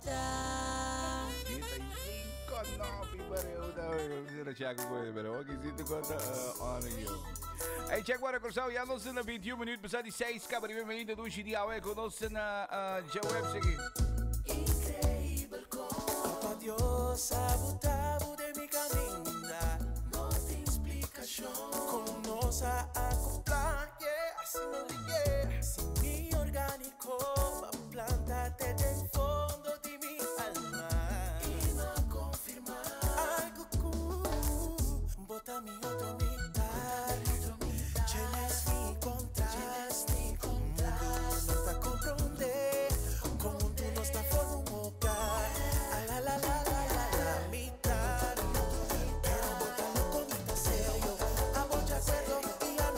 85 no, pero wag isito ko na ano yun. Hey, check what cruzado, ya no se na 21 minutos pasar de 6, cabrón, bienvenido do dia hoje conosco na web seguinte. Increíble como Dios sabotado de mi caminhar. No tem explicação como nos acoplar, yeah, assim me liguei. Sin mi orgánico, a planta te del fondo de mi alma. Y no confirma algo cool, bota mi otro mitad. Llenas mi contraste, o mundo não está a compreender como tu não está formando um hogar. La mitad, pero bótalo con mi serio. A vos ya acuerdo y ya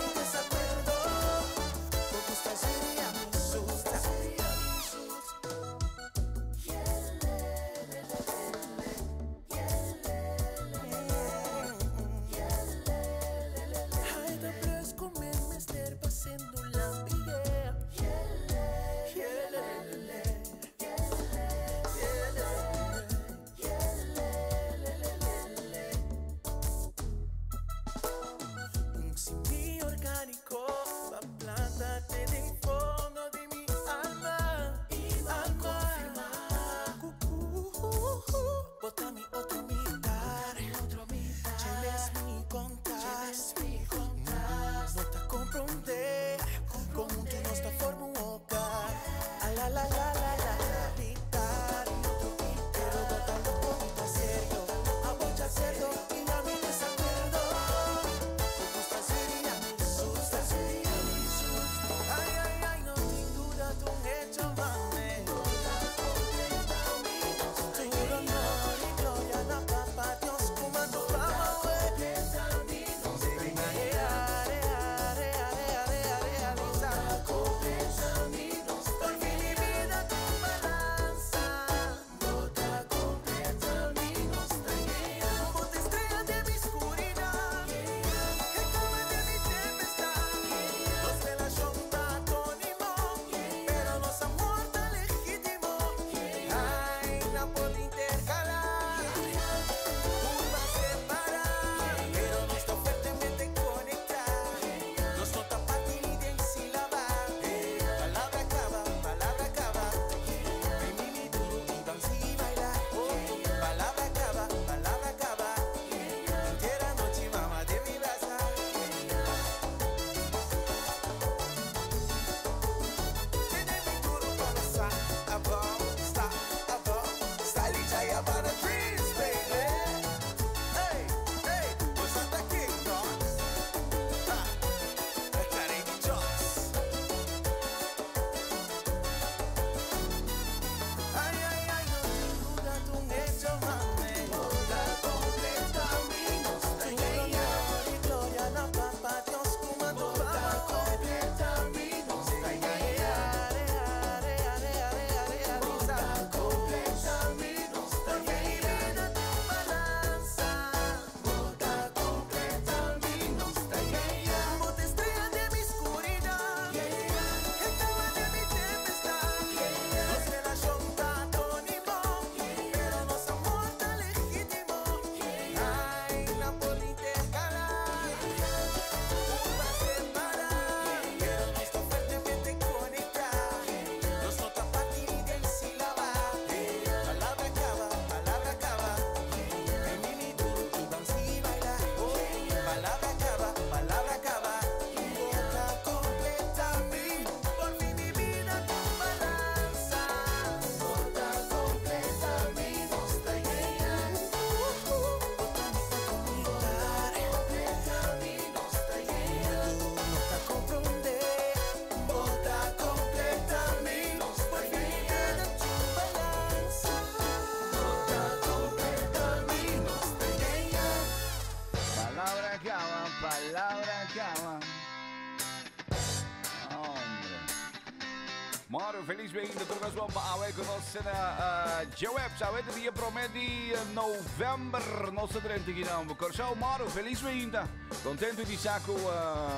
Maro, felizmente todas vão para conosco na Jeweb, sabe? Dia promete novembro, nossa trente aqui não. Corsão, Maro, felizmente. Contento de saco,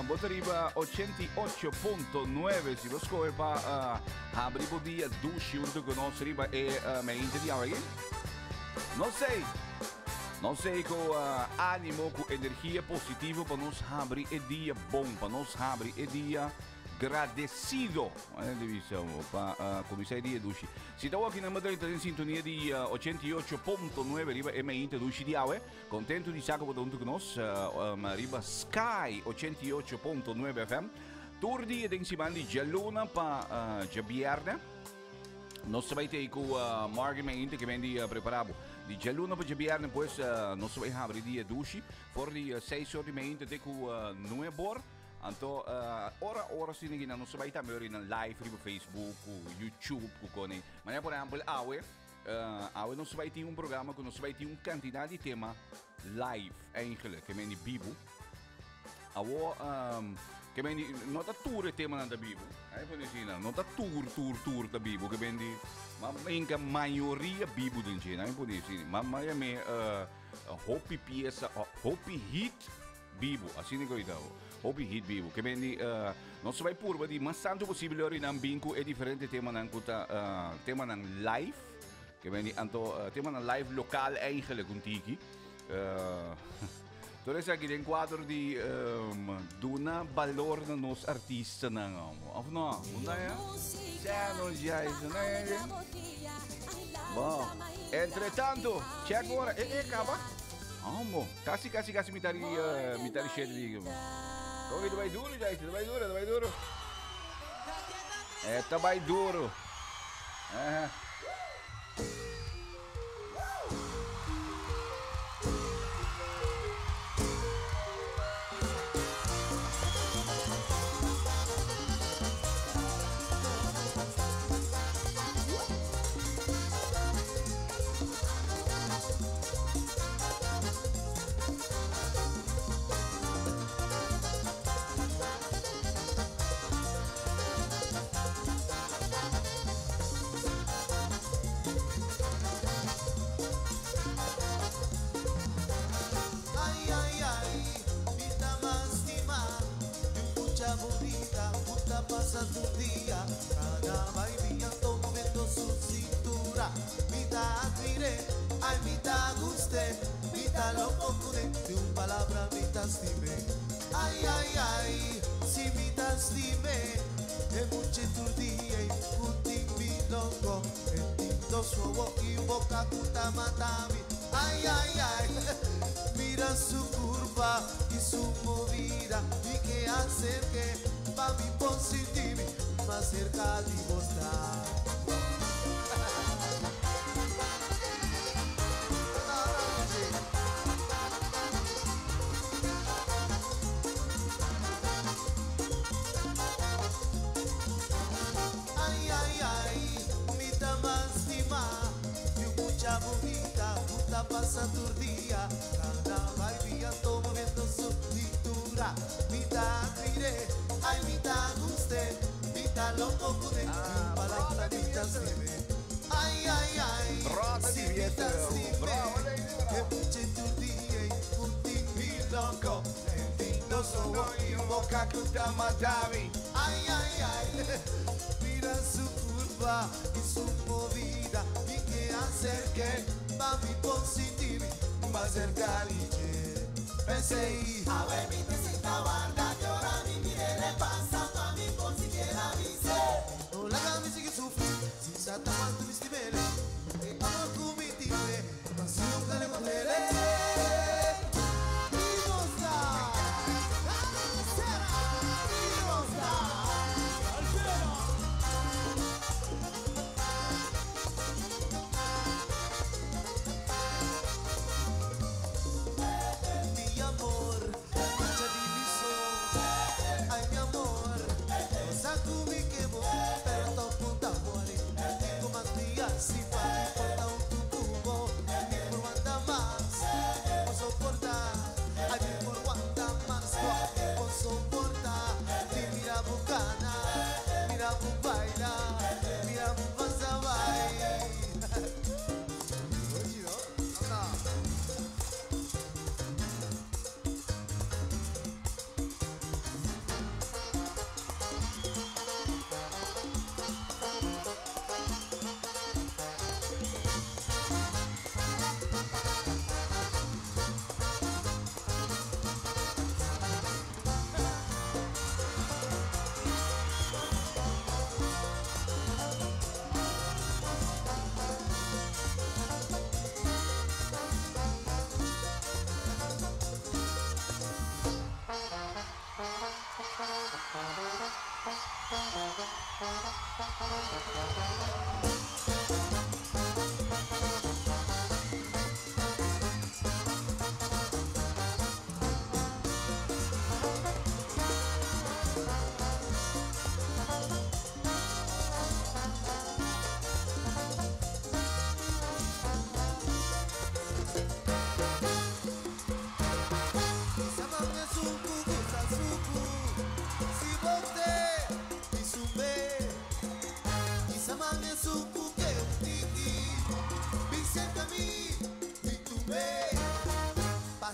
boteriba 88.9. Se você corre para abrir o dia do junto conosco, riba é meio de alguém. Não sei com ânimo, com energia positiva para nos abrir o dia bom, para nos abrir o dia agradecido, divisão, para começar dia do Se estou aqui na Madrid, em sintonia de 88.9, riba é meio do Chidiaue, contento de estar junto conosco, riba Sky 88.9 FM, todo dia tem cima de Jaluna para Jabierne. Nós vamos ter com o Marguerite que vem preparado de Jaluna para Jabierne, depois nós vamos abrir dia do for de 6 horas e meia com Nuebor. Então, ora sim, não se vai estar melhor na live, no Facebook, YouTube, mas por exemplo, awe não se vai ter programa que não se vai ter quantidade de tema live, eigenlijk, que vem de Bíblia. Que vem de, não está tour tema da Bíblia, não está tour da Bíblia, que vem de, mas a maioria Bíblia do China, mas é hopi pieza, hopi hit Bíblia, assim que eu digo. Hopi hit Bíblia, que vem de, não se vai por de mas tanto possível ori nang bingko é diferente tema nang tema nang live, que vem de tema nang live local eigenlijk kuntiki. Então esse aqui tem quadro de duna valor na nos artista não, não, não é? Já não já isso né? Bom, entretanto, check agora, acaba. Amo, quase me tari cheio de Kau itu baik dulu, Jais. Itu baik dulu. Eta baik dulu. Pasa tu día, cada bailía moviendo su cintura. Mita admiré, ay mita gusté, mita lo procuré, de un palabra mita estimé. Ay, si mita estimé, es mucho tu día y putin mi loco, el tinto suavo y boca puta matami. Ay, mira su curva y su movida y que hace que pa' mi positivo más cerca de vos está. Ay, mi tamastima, y mucha bonita, puta pasa tu día, cada baile todo moviendo su cintura, mitad miré. Ay, mita guste, mita loco pude, palabra mita se ve. Ay, si mita estime, que puche tu día y puti mi loco, entiendo solo y boca cuta matavi. Ay, mira su curva y su movida, y que hacer que va mi positivo, va a ser caliche. PCI, a ver mi tesita barda, llora mi le pasa pa' mí por siquiera avise. No la hagas mi sigue sufrir, si se ataman tu vistimere, que amor con mi timbre, pasión que le mandaré. Mi amor, mucha división.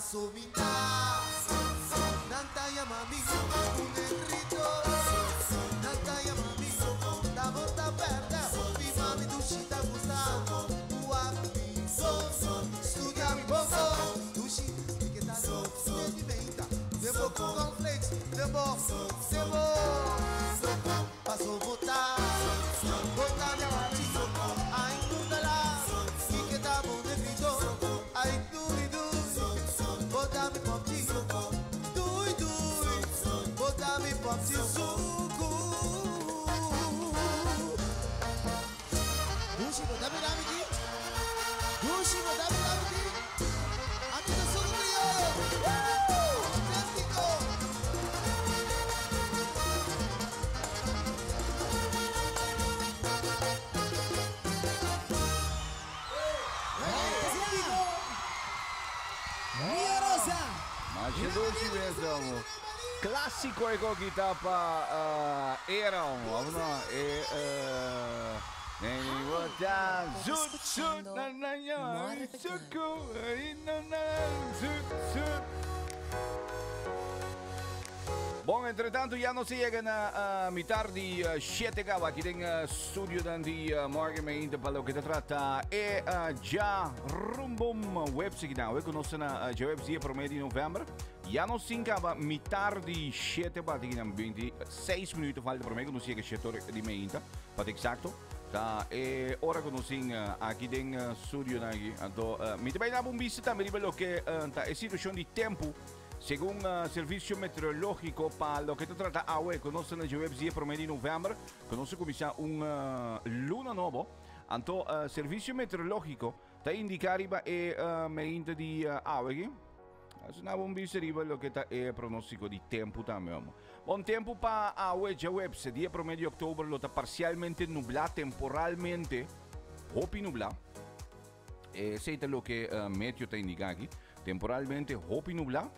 Sumita, Nantaya mami, un negrito, Nantaya mami, da bota verde, mi mami dushita gusta, uapi, studia mi bobo, dushi, que tá de menta, debo com cornflakes, debo, passo botar, botar minha mami, ai nunca lá, que tá bom negrito, ai bota mi popci, dui, bota mi popci suku. Dushi bota mi ramiki, dushi bota mi ramiki. Aqui no sul do Rio, Atlântico. Macie doci mesmo. Clássico ego kita pa Erão, no? Nem botar zut na nanha, suku, Bom, entretanto, já nos chega na metade de 7 gaba aqui tem estúdio de morgen ainda para o que se trata é já rumbo website não é que nós na já website promedio de novembro já nos chega metade de 7 para aqui 26 minutos falta para mim que nos chega 7 horas de manhã para exato tá é hora que nos chega aqui tem estúdio aqui então me também dá visita me rivelo que tá a situação de tempo según servicio meteorológico para lo que se trata agua, conoce la lluvia promedio de noviembre, conoce comienza luna nuevo. Anto servicio meteorológico te indica medida di agua. È una buona riva lo che è pronostico di tempo también. Buon tempo para agua, ya webs, día promedio de octubre lo está parcialmente nublado, temporalmente, hopi nublado. Ese es lo que meteo te indica aquí. Temporalmente hopi nublado.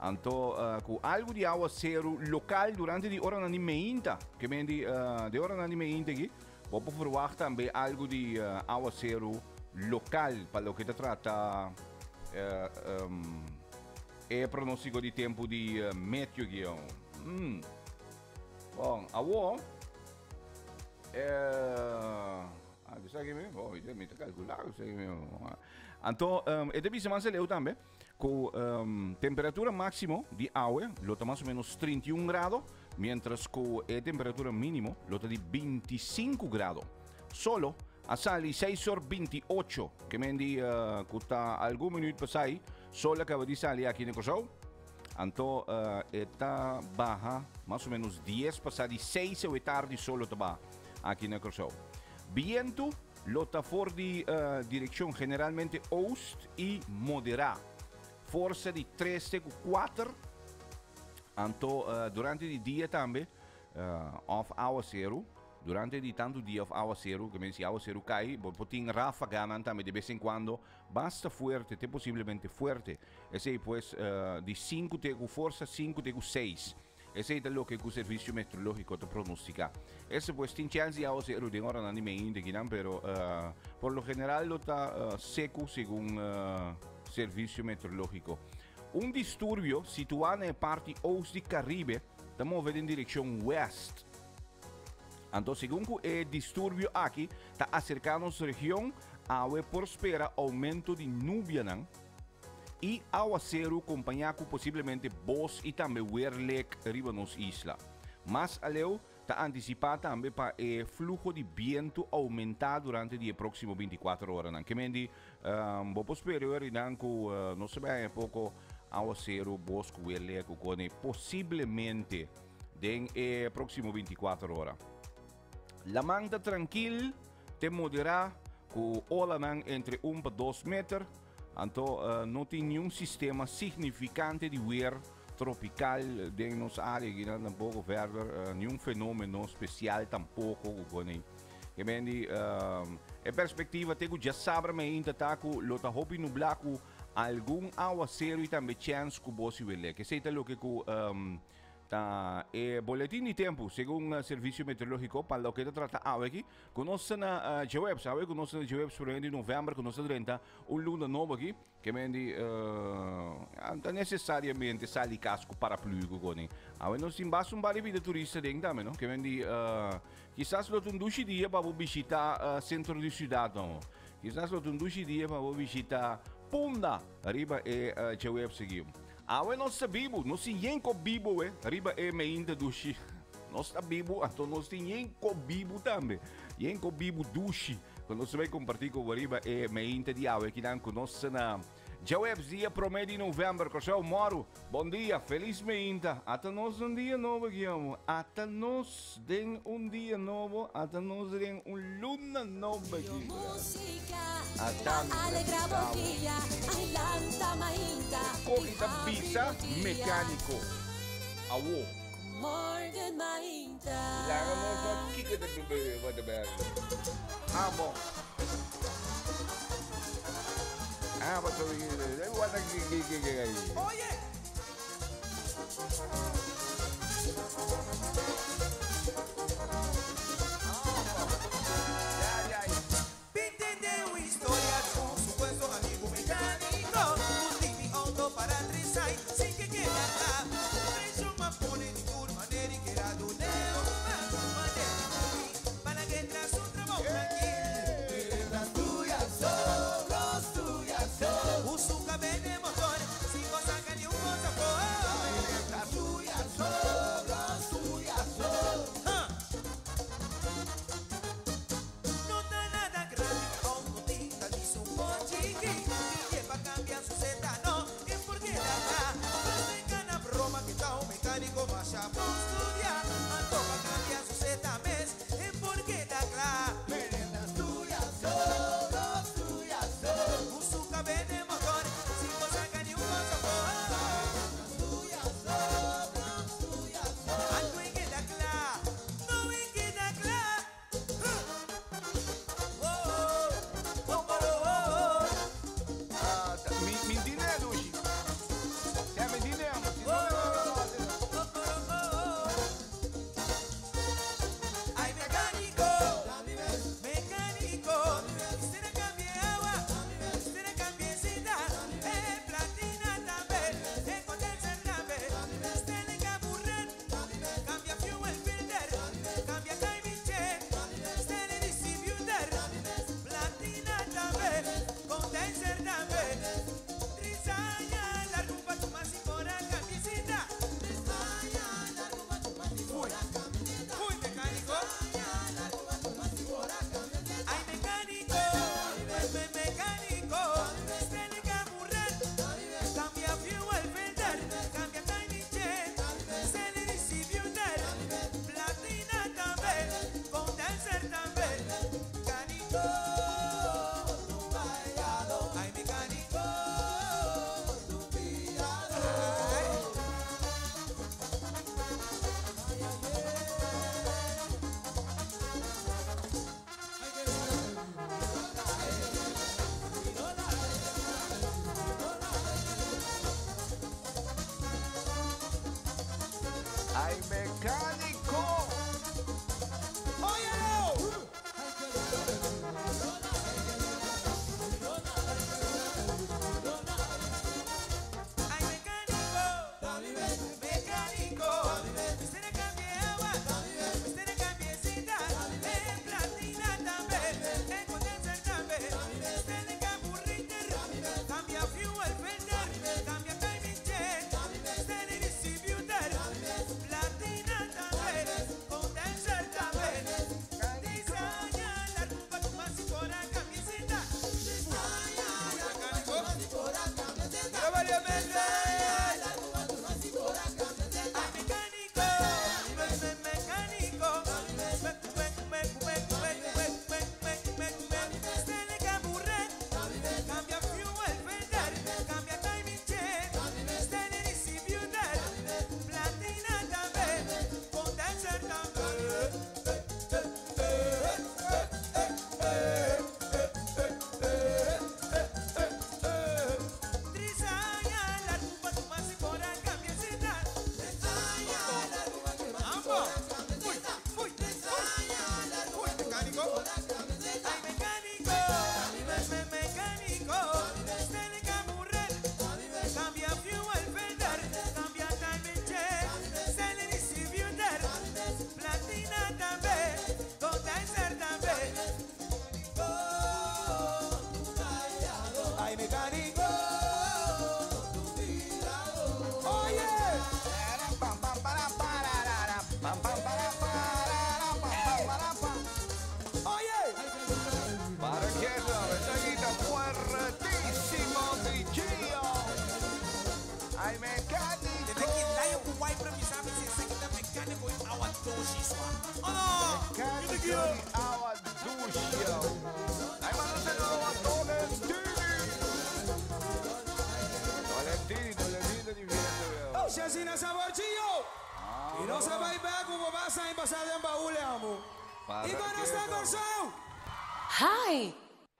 Anto com algo de aguaceiro local durante a hora de meia, que vem de hora de meia aqui, vou verwachten também algo de aguaceiro local para o que se trata é pronóstico de tempo de meteo aqui. Bom, agora sabe mesmo, bom, eu me calcular, sabe mesmo. Então, é difícil mais leu também. Com temperatura máxima de agua, lo está más o menos 31 grados, mientras que a temperatura mínima lo está de 25 grados. Solo a sali 6 horas 28, que me di que está algún minuto pasai, solo acaba de salir aquí en el show. Entonces, está baja, más o menos 10 pasar de 6 de tarde, solo está baja aquí en el show. Viento, lo está for de dirección generalmente oeste y moderada. Força de 3 a 4. Então, durante o dia também, of aguaceiro. Durante o tanto dia of aguaceiro, que se aguaceiro cai, tem ráfaga também de vez em quando, basta forte, até possivelmente forte. Esse pues de 5 com força 5 com 6. Esse é o que o serviço meteorológico te pronostica. Esse pues tem chance de aguaceiro de hora não me pero por lo general lo está seco según servicio meteorológico. Un disturbio situado en la parte oeste del Caribe está moviendo en dirección west. Entonces, según el disturbio aquí está acercando a la región, agua prospera aumento de nubia y aguacero acompañado posiblemente bos y también huerlek arriba en las islas. Más aleo está anticipado también para el flujo de viento aumentar durante las próximas 24 horas. Que me di, vamos superior y no se ve poco aguacero, bosque, huele, posiblemente en las próximas 24 horas. La manta tranquila te moderará con ola entre 1 a 2 metros. Entonces, no tiene ningún sistema significante de huer tropical de nossa área que tampouco verder nenhum fenômeno especial tampouco que mendi a perspectiva tego já sabe ainda tá com lota hopi nublaco algum aguaceiro e também chance que você vê que seita lo que boletim de tempo, segundo o Serviço Meteorológico, para o que trata aqui, conosco na Jeweb, sabe? Conosco na Jeweb, por de novembro, conosco 30, luna novo aqui, que mendi necessariamente sali casco paraplugo com Agora nós temos bastante vida turista dentro também, não? Que mendi, quizás lo um 2 dias para visitar centro de cidade, não? Quizás lo um 2 dias para visitar Punda, arriba Jeweb seguiu. Agora nós sabemos, nós temos Bibo, arriba ainda dushi. Nós sabemos, então nós temos Bibo também. Temos Bibo dushi. Quando nós vamos compartilhar com arriba ainda de água, que dá conosco na Jaweb dia promedio de novembro, Cosel Moro. Bom dia, feliz ainda. Até nós dia novo, Guilherme. Até nós den dia novo, até nós den luna nova, Guilherme. Alegra boquilla, ailanta mainta. Corrida pizza mecânico. Awo. Morgan mainta. Larga nós aqui que vai beber. Ah, bom. Ah, mas eu guarda que aí. Oye. Entendeu histórias com supuesto amigo mecânico. Un living auto para trisai, sin que quiera la. Preso ma pone de tu manera y que era do neo. Para que tras un trabajo tranquilo. Las tuyas son, los tuyas son. Uso cabello de motor, sin cosa que ni un cosa por. Las tuyas son, los tuyas son. No está nada grave, con gotita ni su mochiqui. Y lleva cambia su zeta, no, es porque la da. No tengan la broma que está un mecánico vaya a estudiar. Ando pa' cambiar su zeta mes, es porque la cla. Las tuyas son, los tuyas son. Uso cabello de motor, sin cosa que ni un cosa por. Las tuyas son, los tuyas son. Ando en que la cla, no en que la cla. Mi dinero, Dushi. É, mi dinero. Ay, mecánico, mecánico, usted le cambie agua, usted le cambie cinta, platina también, condenser también, usted le camburren, cambia fuel filter, cambia timing chain, usted le distributor, platina también, condenser también, trisaya, la rumba tu más y por acá, visita, trisaya, la rumba tu más y por acá. Uy, mecánico. Ay, mecánico. Mecánico. Usted le camburren. Cambia fuel filter. Cambia timing chain. Usted le distributor. Platina también. Condenser también. Mecánico. Tu vallado. Ay, mecánico. Tu pillado. Ai, mecânico. ¡Óyelo! ¡Ay, mecánico! ¡Mecánico! Usted le cambie agua, usted le cambie cinta, platina también, condenser también, usted le camburriter, cambia fuel filter, cambia timing chain, usted le distributor, platina también, condenser también, diseña la rumba tu más y por acá, mi cinta, ¡Ya valió meses! Ay, mecánico, mecánico, usted le camburren, cambia fuel filter, cambia timing chain, usted le distributor, platina también, condenser también. Trisaya, la E não você vai ver como vai sair passado em baú, amo. Para E quando que está eso. canção? Hi,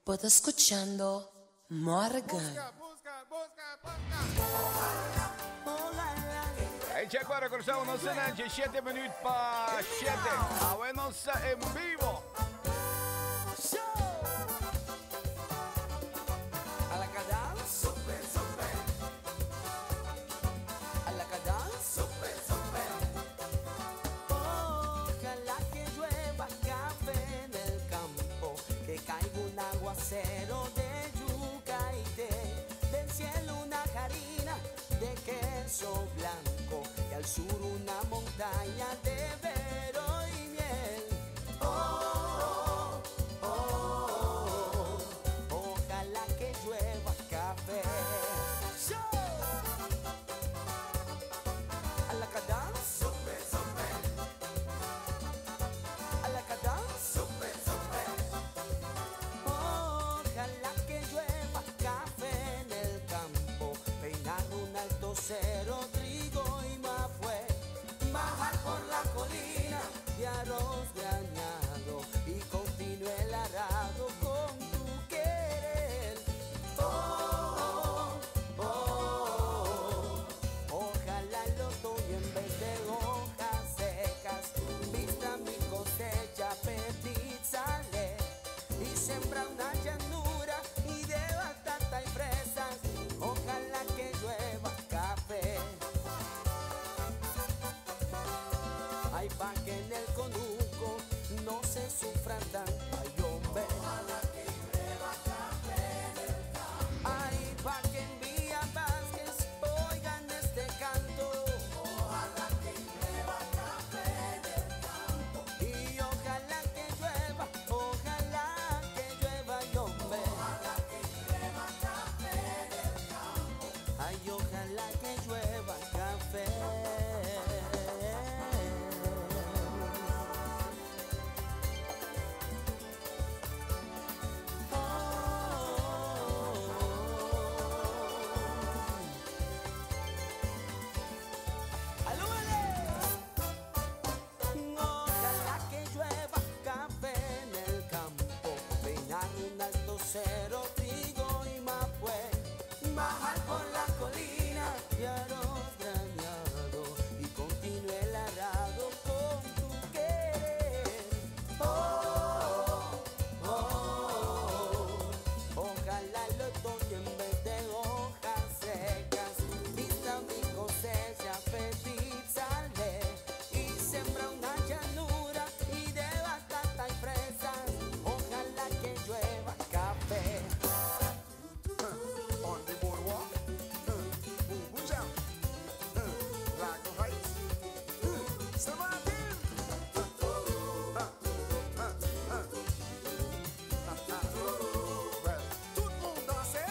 puedo escuchando Morgan. E c'è qua ricordiamo non se ne 7 minuti pa 7. A buenos en vivo. A la cadence, super, super. A la cadence, super, super. Ojalá que llueva café en el campo, que caiga un aguacero de yuca y té, del cielo una harina de queso blanco y al sur una montaña de vero y miel. Oh, oh, oh, oh. Ojalá que llueva café. ¡Show! A la cadence, super, super. A la cadence, super, super. Ojalá que llueva café en el campo, peinar un alto cero, trigo y mafue, bajar por la colina de arroz grañado y continúe el arado con tu querer. Oh, oh, oh. Ojalá el otoño en vez de hojas secas vista mi cosecha pepizale y sembra una llanura y de batata y fresas. Ojalá que llueva café. Ay, pa' que en el conuco no se sufra tanto, ay, hombre. Ojalá que llueva café en el campo. Ay, pa' que en Villa Vázquez oigan este canto. Ojalá que llueva café en el campo. Y ojalá que llueva, ay, hombre. Ojalá que llueva café en el campo. Ay, ojalá que llueva café. Ojalá que llueva café en el campo, peinar un alto cero, trigo y mafue, bajar por la colina de arroz grañado y continúe el arado con tu querer. Oh, oh, oh. Ojalá el otoño en vez de hojas secas vista mi cosecha pepizale y sembra una llanura y de batata y fresas. Ojalá que llueva café. On the boardwalk, boom down, like the heights, Sebastian. Well, tout le monde danse.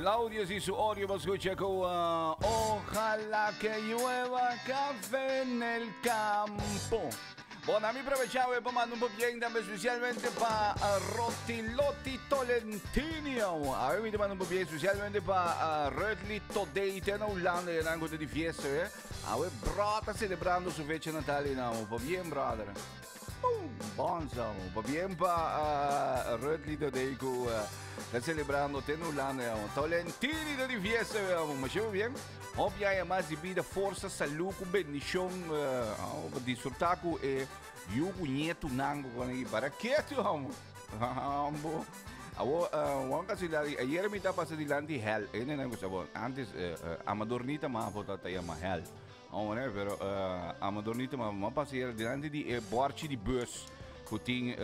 Claudio y su audio va a escuchar con ojalá que llueva café en el campo. Bueno, a mí aprovechaba para mandar un poquito especialmente para Rotilotti Tolentino. A mí me mando un poquito especialmente para Rödli Todeite en Holanda en algo de fiesta. A ver, brata celebrando su fecha natal y no, va bien, brother. Bom, va bien para Rödli Todeite. Está celebrando en Holanda. Tolentini de fiesta, mas eu bien. Obviamente mais de vida, força, saúde, bendição, disfrutar com eu conheço nango com para que tu amo, ayer me estava passando dilante hell, não gostava antes amadornita mas vou tá chama hell, né? Pero amadornita mas passei dilante de borche de bus, que tem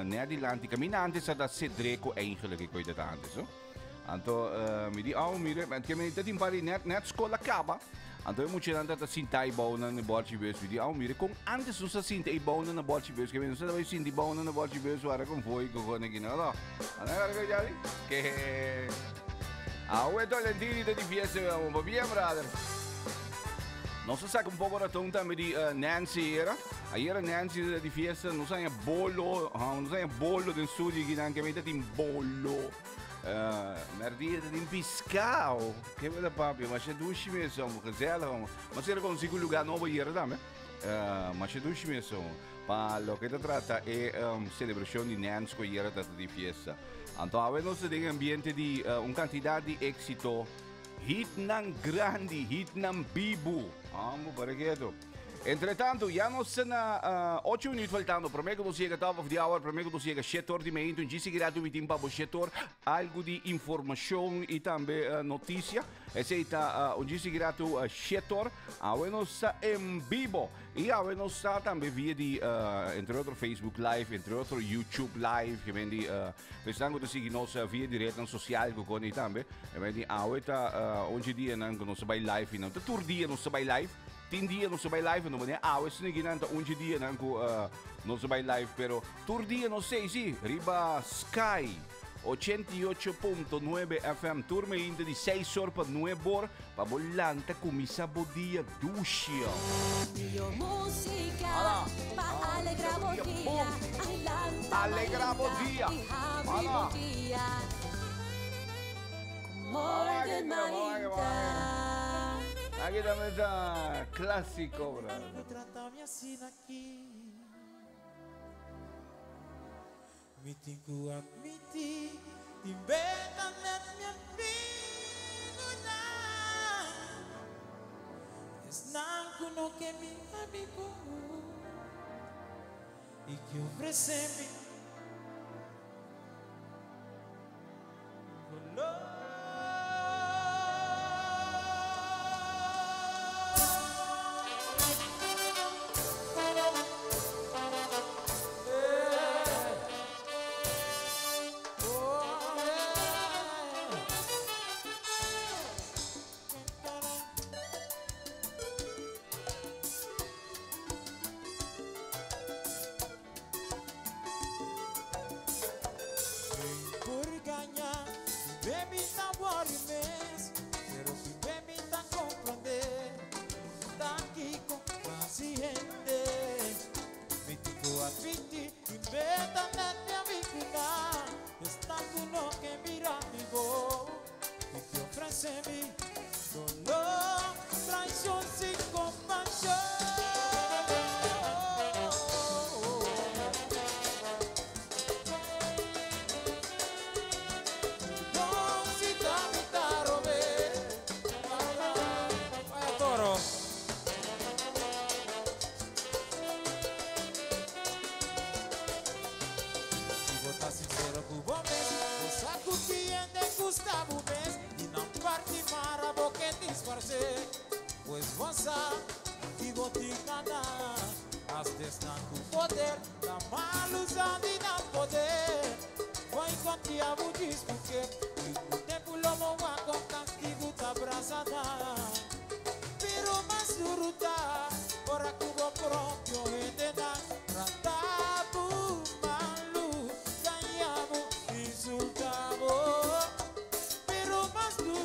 net dilante caminhante sa da cedreco eigenlijk que coisa antes, no? Anto mi di mire, perché mi dite impari net scuola acaba. Anto eu moet andare a sinta i bonen na bolchi bus, mi di mire con antes non sa sinta i bonen na bolchi bus, che non sa dove sinta i bonen na bolchi bus, guarda con voi con ne gino, no. Allora vediamo che Tolentini di fiesta va bien, brother. Non so se un po' ora tonta mi di Nancy era. Ieri Nancy di fiesta non sai bollo del studio che anche mettete in bollo. Merdita din piscao, che veda papi, ma c'è duci messo, ma se era consigo un lugar nuovo ieri da me, ma c'è duci messo, ma lo che tratta è celebrazione di Nansko ieri di fiesta. Anto avendo degli ambienti di un quantità di esito, hitnan grandi, hitnan bibu, parecchio. Entretanto, já não se na 8 minutos faltando, para mim que você chega top of the hour, para mim que você chega 7 horas de manhã, então já se irá do tempo para você ter algo de informação e também notícia. Esse está onde se irá do 7 horas, a nós em vivo e a nós também via de entre outros Facebook Live, entre outros YouTube Live, que vem de pensando que seguir nós via direto na social que com também, vem de onde dia não nós vai live, não todo dia nós vai live. 10 dias não se vai live, não é? Isso não é que não 11 dias não se vai live, pero todo dia não sei se riba Sky 88.9 FM turma ainda de 6 horas para 9 horas para volante começar o dia ducha. Dio música para alegrar o dia, alegrar o dia. Morgan Marita. Aquí también está clásico, bro. Trátame así aqui. Me tengo a admitir, inventa net minha vida. Es nanco no que mi amigo e que oferece-me. Pues vos y boticana, has tu poder, la malusa de no poder. Voy con ti a budis porque tu tempo lo moa con castigo ta abrazada. Pero más duruta, por cubo propio gente da ratabu malu, ganhamos, insultamos. Pero más duro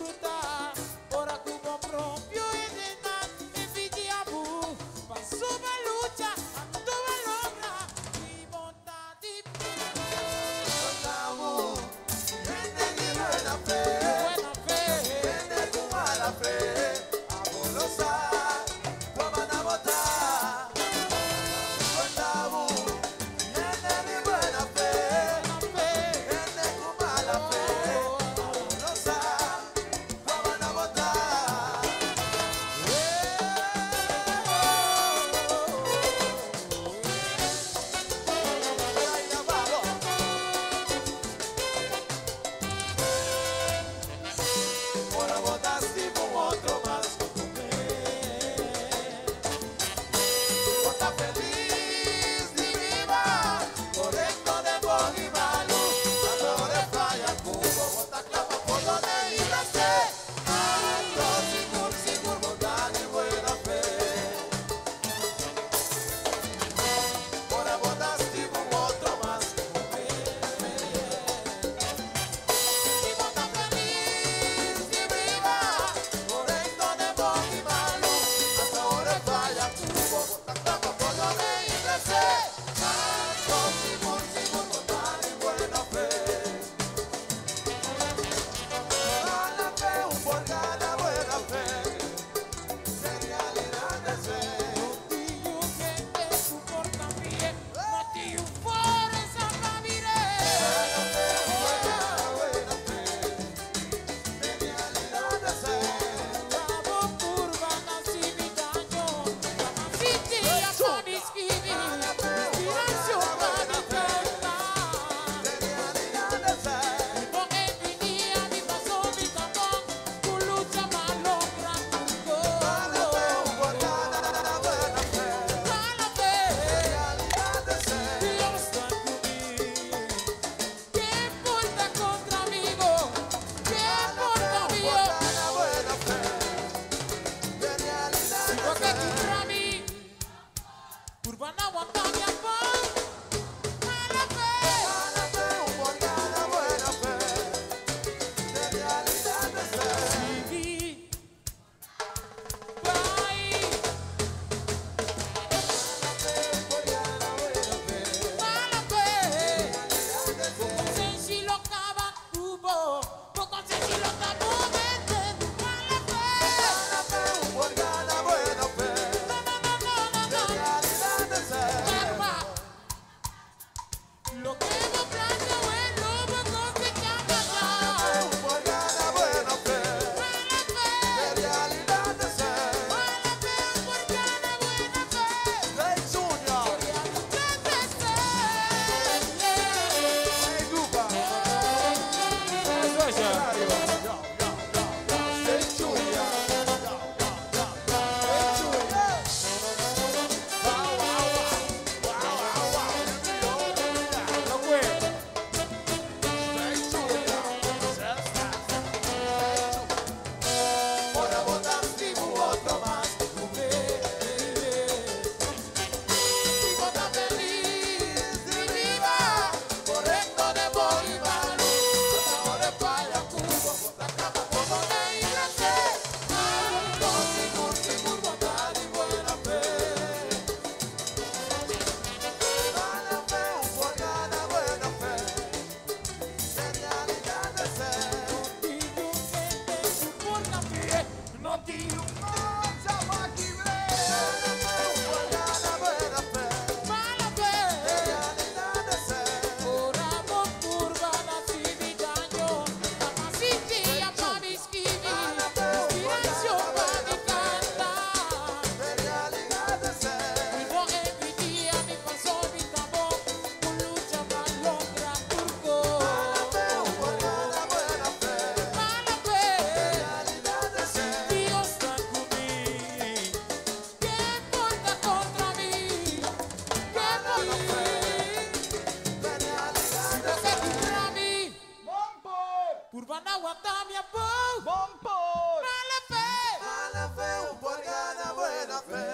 aguantar mi apoyo. Bompor. Mala fe. Mala fe, un por gana buena fe.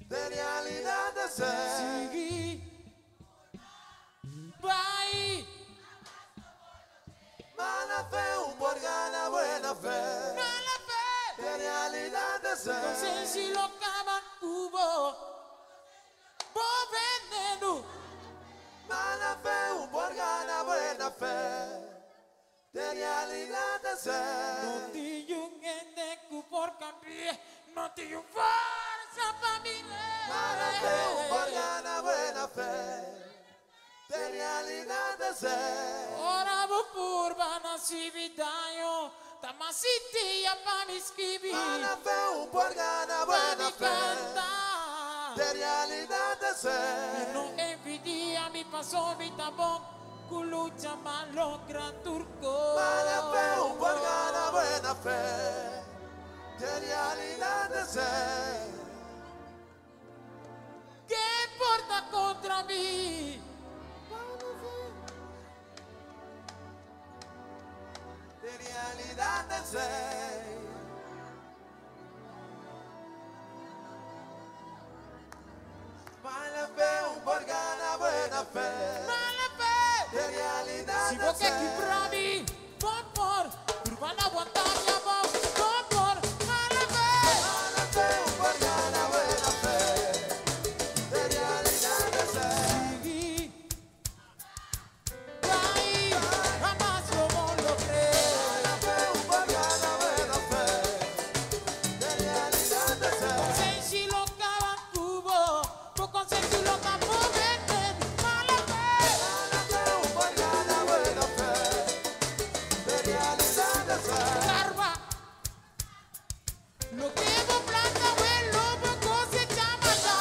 De realidad de ser. Seguí. Vai. Mala fe, un por gana buena fe. Mala fe. De realidad de Non sei ser. se lo cava uvo. Bo veneno. Mala fe, un por gana buena fe. De realidad de Non ser. ti yungende ku por cambiare. Non ti yung forza famiglia. Mala fe, un por gana buena fe. De realidad de ser. Ora vo purba na si vidaio. Tamasiti ya pa mi scrivi. Mala fe, un por gana buena fe. De realidad de ser. No envidia mi paso mi tabón. Kulucha malo gran turco. Mala fe, un por gana buena fe. De realidad de ser. ¿Qué importa contra mí? De realidad de ser. Mala fe, un por gana buena fe. Mala fe. De realidad Si de vos que ser. bravi, bon por, van a aguantar mi voz, bon por, mala fe. Mala fe, un por gana buena fe. De realidad de ser. Seguí. Vai, jamás como lo crees. Mala fe, un por gana buena fe. De realidad de ser. Sei si lo cavan tubo, poco sei si lo capo venden, mala fe. Mala fe, un por gana buena fe. De realidad de ser. Carva. Lo que vos planta, vuelo, poco se llama ya.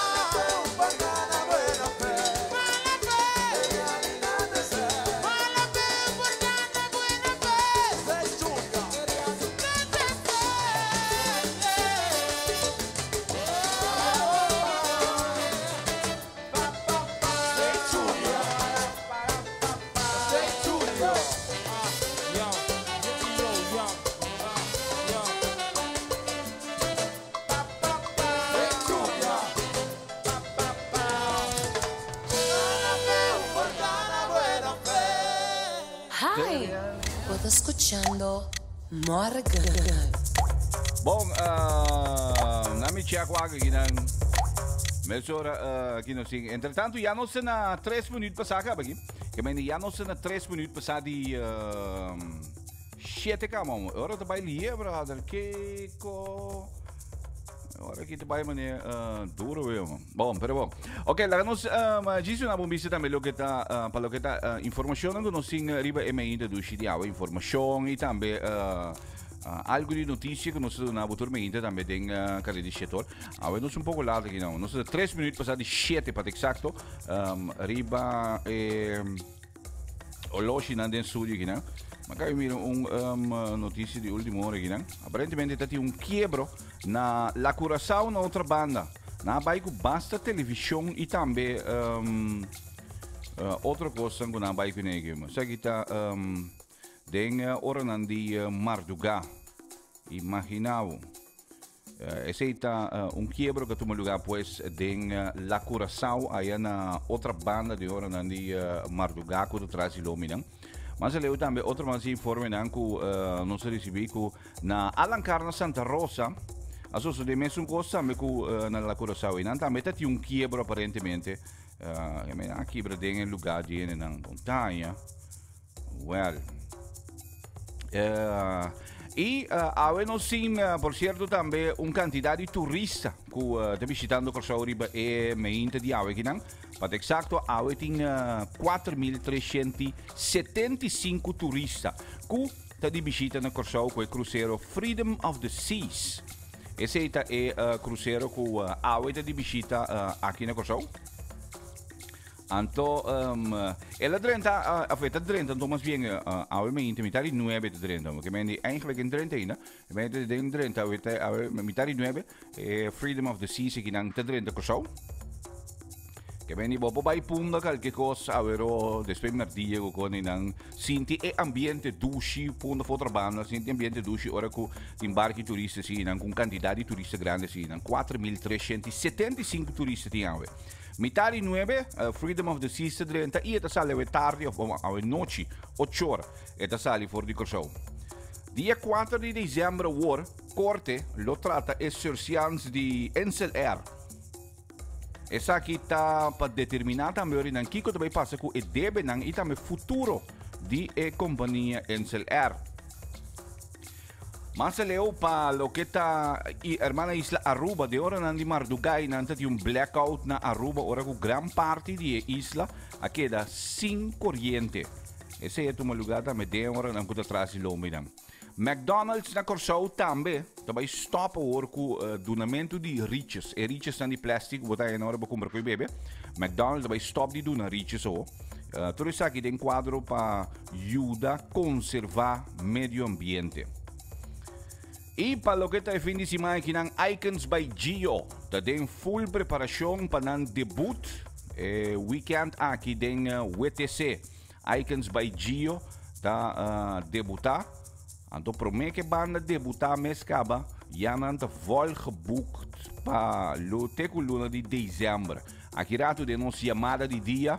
Un por gana buena fe. Mala fe. De realidad de ser. Mala fe, por gana buena fe. Se chunga. Hi, vos escuchando Morgan. Bom, nami check wagen ginang. Mesora kino sing. Entretanto, já não se na 3 minutos passar aqui. Que meni já não se na 3 minutos passar de 7 km. Ora te baile brother. Kiko. Ora aqui te baile mané duro mesmo. Bom, pero bom. Ok, lá nós disse uma bombista também lo que tá para lo que tá informação que nós sing riba e-mail do chidiawa informação e também algo de notícia que nós na naturalmente também tem cara de setor. Agora nós pouco later aqui não. Nós 3 minutos passar de 7 para exato. Riba o loshi na den studio aqui não. Mas cá mira notícia de última hora aqui não. Aparentemente tá um quebro na La Curaçao na outra banda. Na bairro basta televisão e também outra coisa que na bairro negro. Só que tá den orang di Marduga. Imaginavo. Esse está quiebro que toma lugar pues den La Curaçao aí na outra banda de orang di Marduga que traz iluminam. Mas ele também outra mais informe não que nós recebemos na Alancarna Santa Rosa. Aso de mesmo coisa me ku na La Curaçao e não também tem quebro aparentemente. A quebra den lugar de na montanha. Well. E agora nós sim, por certo, também quantidade de turistas que estão visitando Curaçao Riba e meinte de agora, não? Para exato, agora tem 4.375 turistas que estão visitando Curaçao com o cruzeiro Freedom of the Seas. Esse é o cruzeiro que agora está visita aqui na Curaçao. Então, ela drenta, afeta drenta, então mais bem, obviamente, metade 9 de drenta, porque men eigenlijk in drenta ainda, men de drenta, metade 9, Freedom of the Seas, que não te drenta Curaçao. Che veni bobo bai punda qualche cosa, avero despe merdia con in sinti e ambiente dushi punda fotrabanda, sinti ambiente dushi ora cu imbarchi turisti sì, in un quantità di turisti grande sì, in 4.375 turisti di ave. Mitari 9, Freedom of the Seas 30, e ta sale a tardi o a noci, 8 ore, e ta sali fuori di corso. Dia 4 di dicembre, war, corte, lo tratta essercians di Ensel Air. Essa aqui está para determinar também o que também passa com o debe não e também futuro de a companhia Ensel Air. Mas leu para o que está e hermana isla Aruba de hora não de Mardugai não tem blackout na Aruba ora com gran parte de isla aqui da sem corrente. Esse é um lugar também de hora não que atrás de lombe não. McDonald's na Corsau também stop hoor com donamento de riches. E riches são de plástico, botar em hora para comprar com o bebê. McDonald's vai stop de donar riches o. Tudo isso aqui tem quadro para ajudar a conservar o meio ambiente. E para o que está fim de semana aqui na Icons by Gio, está em full preparação para o debut weekend aqui tem WTC. Icons by Gio está debutar. Então, promet que a banda debutar mês caba, já não está volgeboekt para o teco de dezembro. Aqui rato de nossa chamada de dia,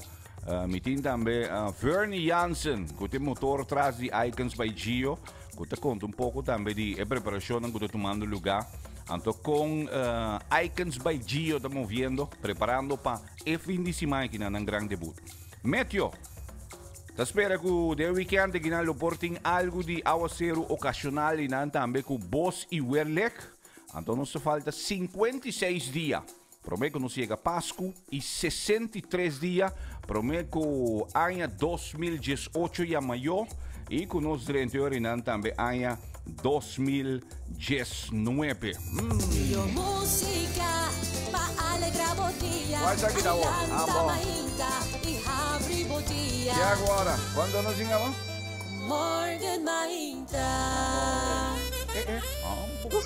me tem também Vernie Jansen, que tem motor atrás de Icons by Gio, que te conta pouco também de preparação que está tomando lugar. Então, com Icons by Gio, estamos vendo, preparando para o fim de semana aqui na grande debut. Meteo. Espero que o weekend que nós portem algo de aguacero ocasional e também com Bos e Werlek. Então nos falta 56 dias. Prometo que nos chega Páscoa e 63 dias. Prometo que ano 2018 e maior. E que nos 30 horas também ano 2019. Io musica pa alegrar o dia. Vai sair da hora. Bom. E abre o dia. E agora? Quando nós chegamos? Morgen Mainta. Um pouco.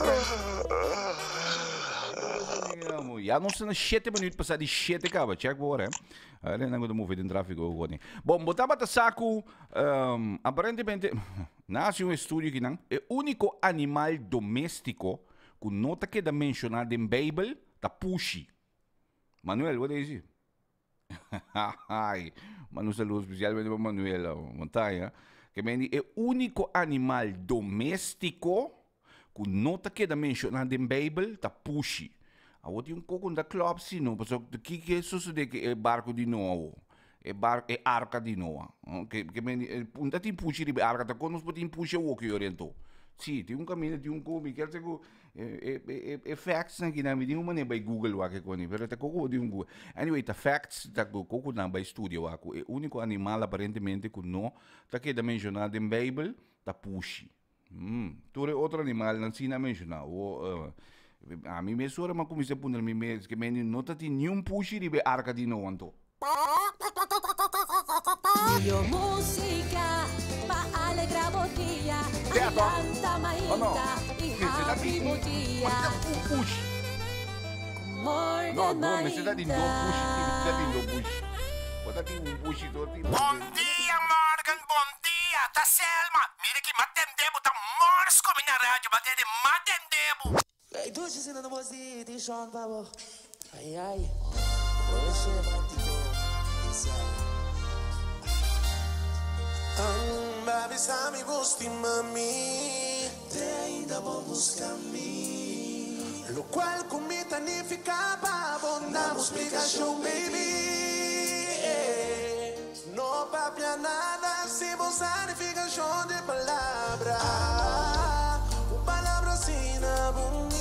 Já não são 7 minutos para sair de 7 acaba. Check agora, hein? Olha, não vou mover no tráfego agora. Bom, botava a saco. Aparentemente, nasce um estudo que não é o único animal doméstico que nota que é mencionado em Bíblia, tá puxi. Manuel, what is it? Ai, Manu saludo especialmente para Manuel, montanha. Que é o único animal doméstico que nota que é mencionado em Bíblia, tá puxi. Agora tem pouco da club, sim, não, porque o que é isso de que é barco de Noa? É arca de Noa. Que não tem puxi de arca, tá quando nós podemos puxar o que orientou. Sim, tem caminho, tem come, quer dizer que facts aqui na minha maneira by Google o que coisa, mas tá coco de Google. Anyway, tá facts tá coco na by studio o é o único animal aparentemente que não tá que é mencionado em Bíblia, tá puxi. Todo outro animal não se não mencionado. A mim me sora, mas como se põe na minha mesa, que não tem nenhum puxi de arca de Noa. Io musica pa alegrar o dia. Canta Mainta e abre o dia. Mas é um puxi. Morgen Não, mas você tá de Mainta. novo puxi, você tá de novo puxi. Você tem puxi todo. Bom dia, Morgan, bom dia. Tá Selma. Mira que matendemo, tá mors como na rádio, batendo matendemo. Ei, tu ci sei una mosita, Sean, babo. Ai, ai. Hoje é batido. Baby, sa mi gusti, mami. Te ainda vamos caminhar. Lo cual comita ni fica, babo. Damos explicação, baby. No papia nada, se vos significação de palavra. Palavra assim na bonita.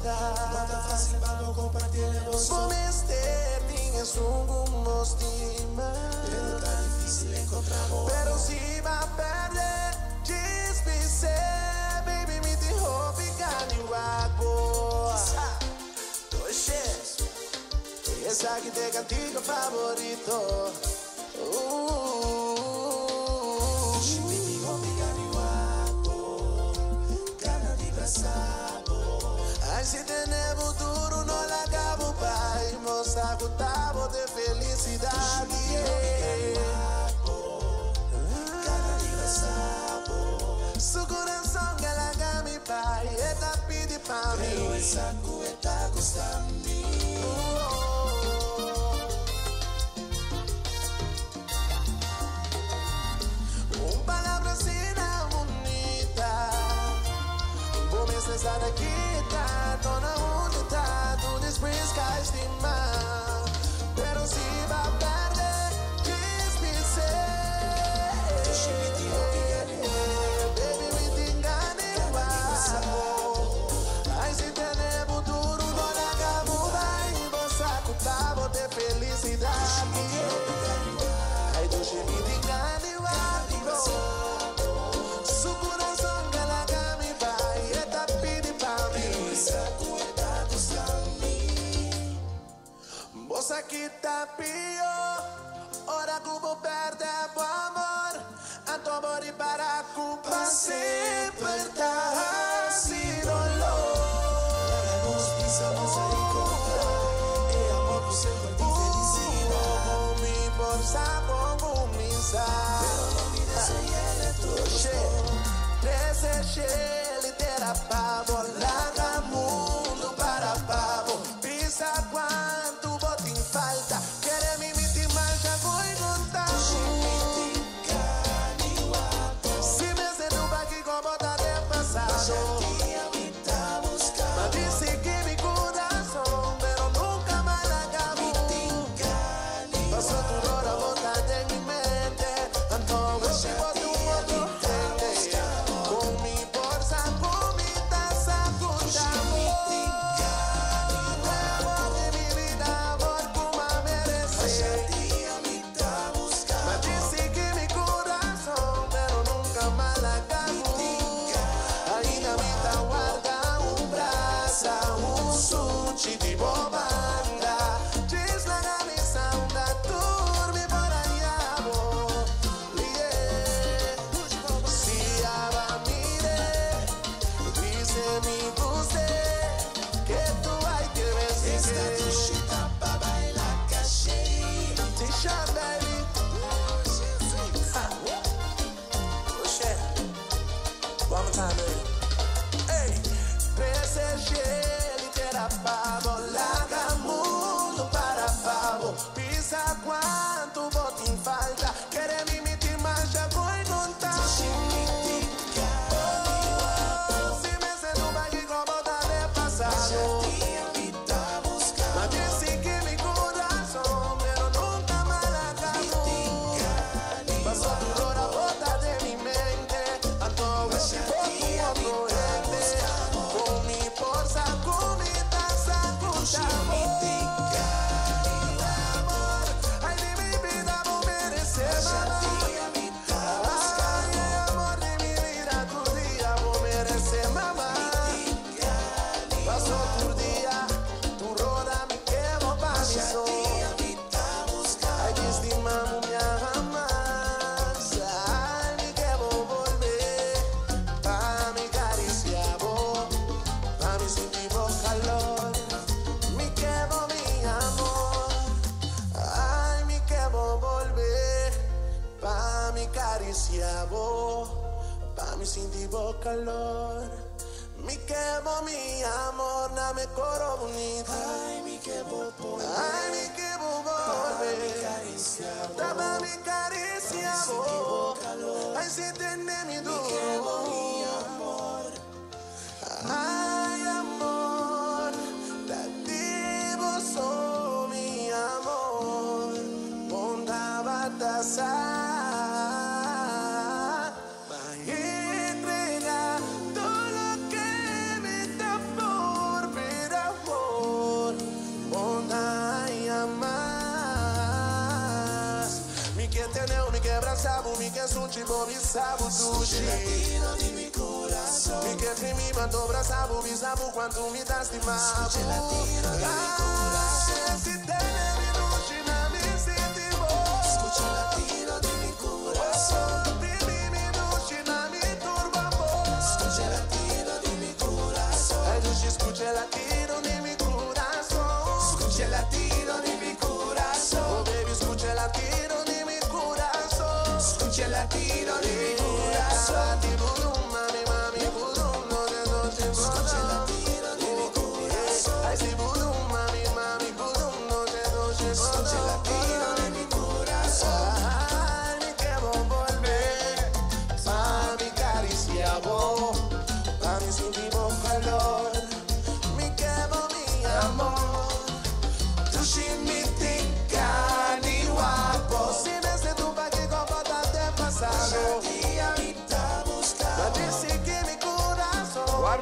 Não tá fácil para não compartilhar você. Como este tinha sungo mostima. Pero tá difícil encontrar amor. Pero se vai perder, diz-me baby, me deixou ficar de guapo. Oxê, essa aqui tem cantiga favorito. Ai, se tem futuro, não la acabo, pai. Moça, que tava de feliz. esa cubeta gusta a mí. Palabra sina bonita, vou me cessar aqui, tá? Dona unita, tu desprez que estima, pero si va a perder, dispise. Baby, me te engane, ai se tem futuro, dona gamuda, e você acutava de felicidade. Ai, tu me te engane, su corazón que la cami va y está pidi pa' mí. Esa cuenta gusta a mí. Vos aquí tá pio, ora como perde o amor. A tu amor y para culpa se perda sin dolor. La justicia nos ha encontrado, y amor no se vuelve felicidad. Mi bolsa con misa. Deseje litera pavo, larga mundo para pavo. Pisa quanto bota em falta. Quere me mitir, mas já vou contar. Se me seduba aqui com bota de passado. Mas disse que mi coração, pero nunca mais acabou. Passou tudo hora, bota de mi mente. Então eu te boto outro. Quanto bota em falta, querer me mentir, mas já vou contar. Se me seduba aqui com bota de passado. Mas disse que mi coração, pero nunca mais acabou. Passou por hora, bota de mi mente. Então eu te boto outro ente. Com mi força, com mi taça, com chamo. Pa' mi sentir vos calor. Mi quemo, mi amor, na me coro bonita. Ay, mi quemo, ay, mi quemo, volver. Pa' mi caricia, vos. Ay, si tenés mi duro. Mi quemo, mi amor. Ay, amor, te vos sos mi amor. Ponda batazar. Mi que sunchibo bisabu tushi. Mi que primi mando brasabu bisabu quanto mi tastimavo. Si tiene mi luci na mi sentivo. Escucha el latido de mi corazón. Primi mi luci na mi turbamo. Escucha el latido de mi corazón. Ay, luci, escucha el latido de mi corazón. Escucha el latido de mi corazón. Oh, baby, escucha el latido de mi corazón. Escucha el latido de mi corazón. Mami, mami, no de noche. Escucha el latido de mi corazón.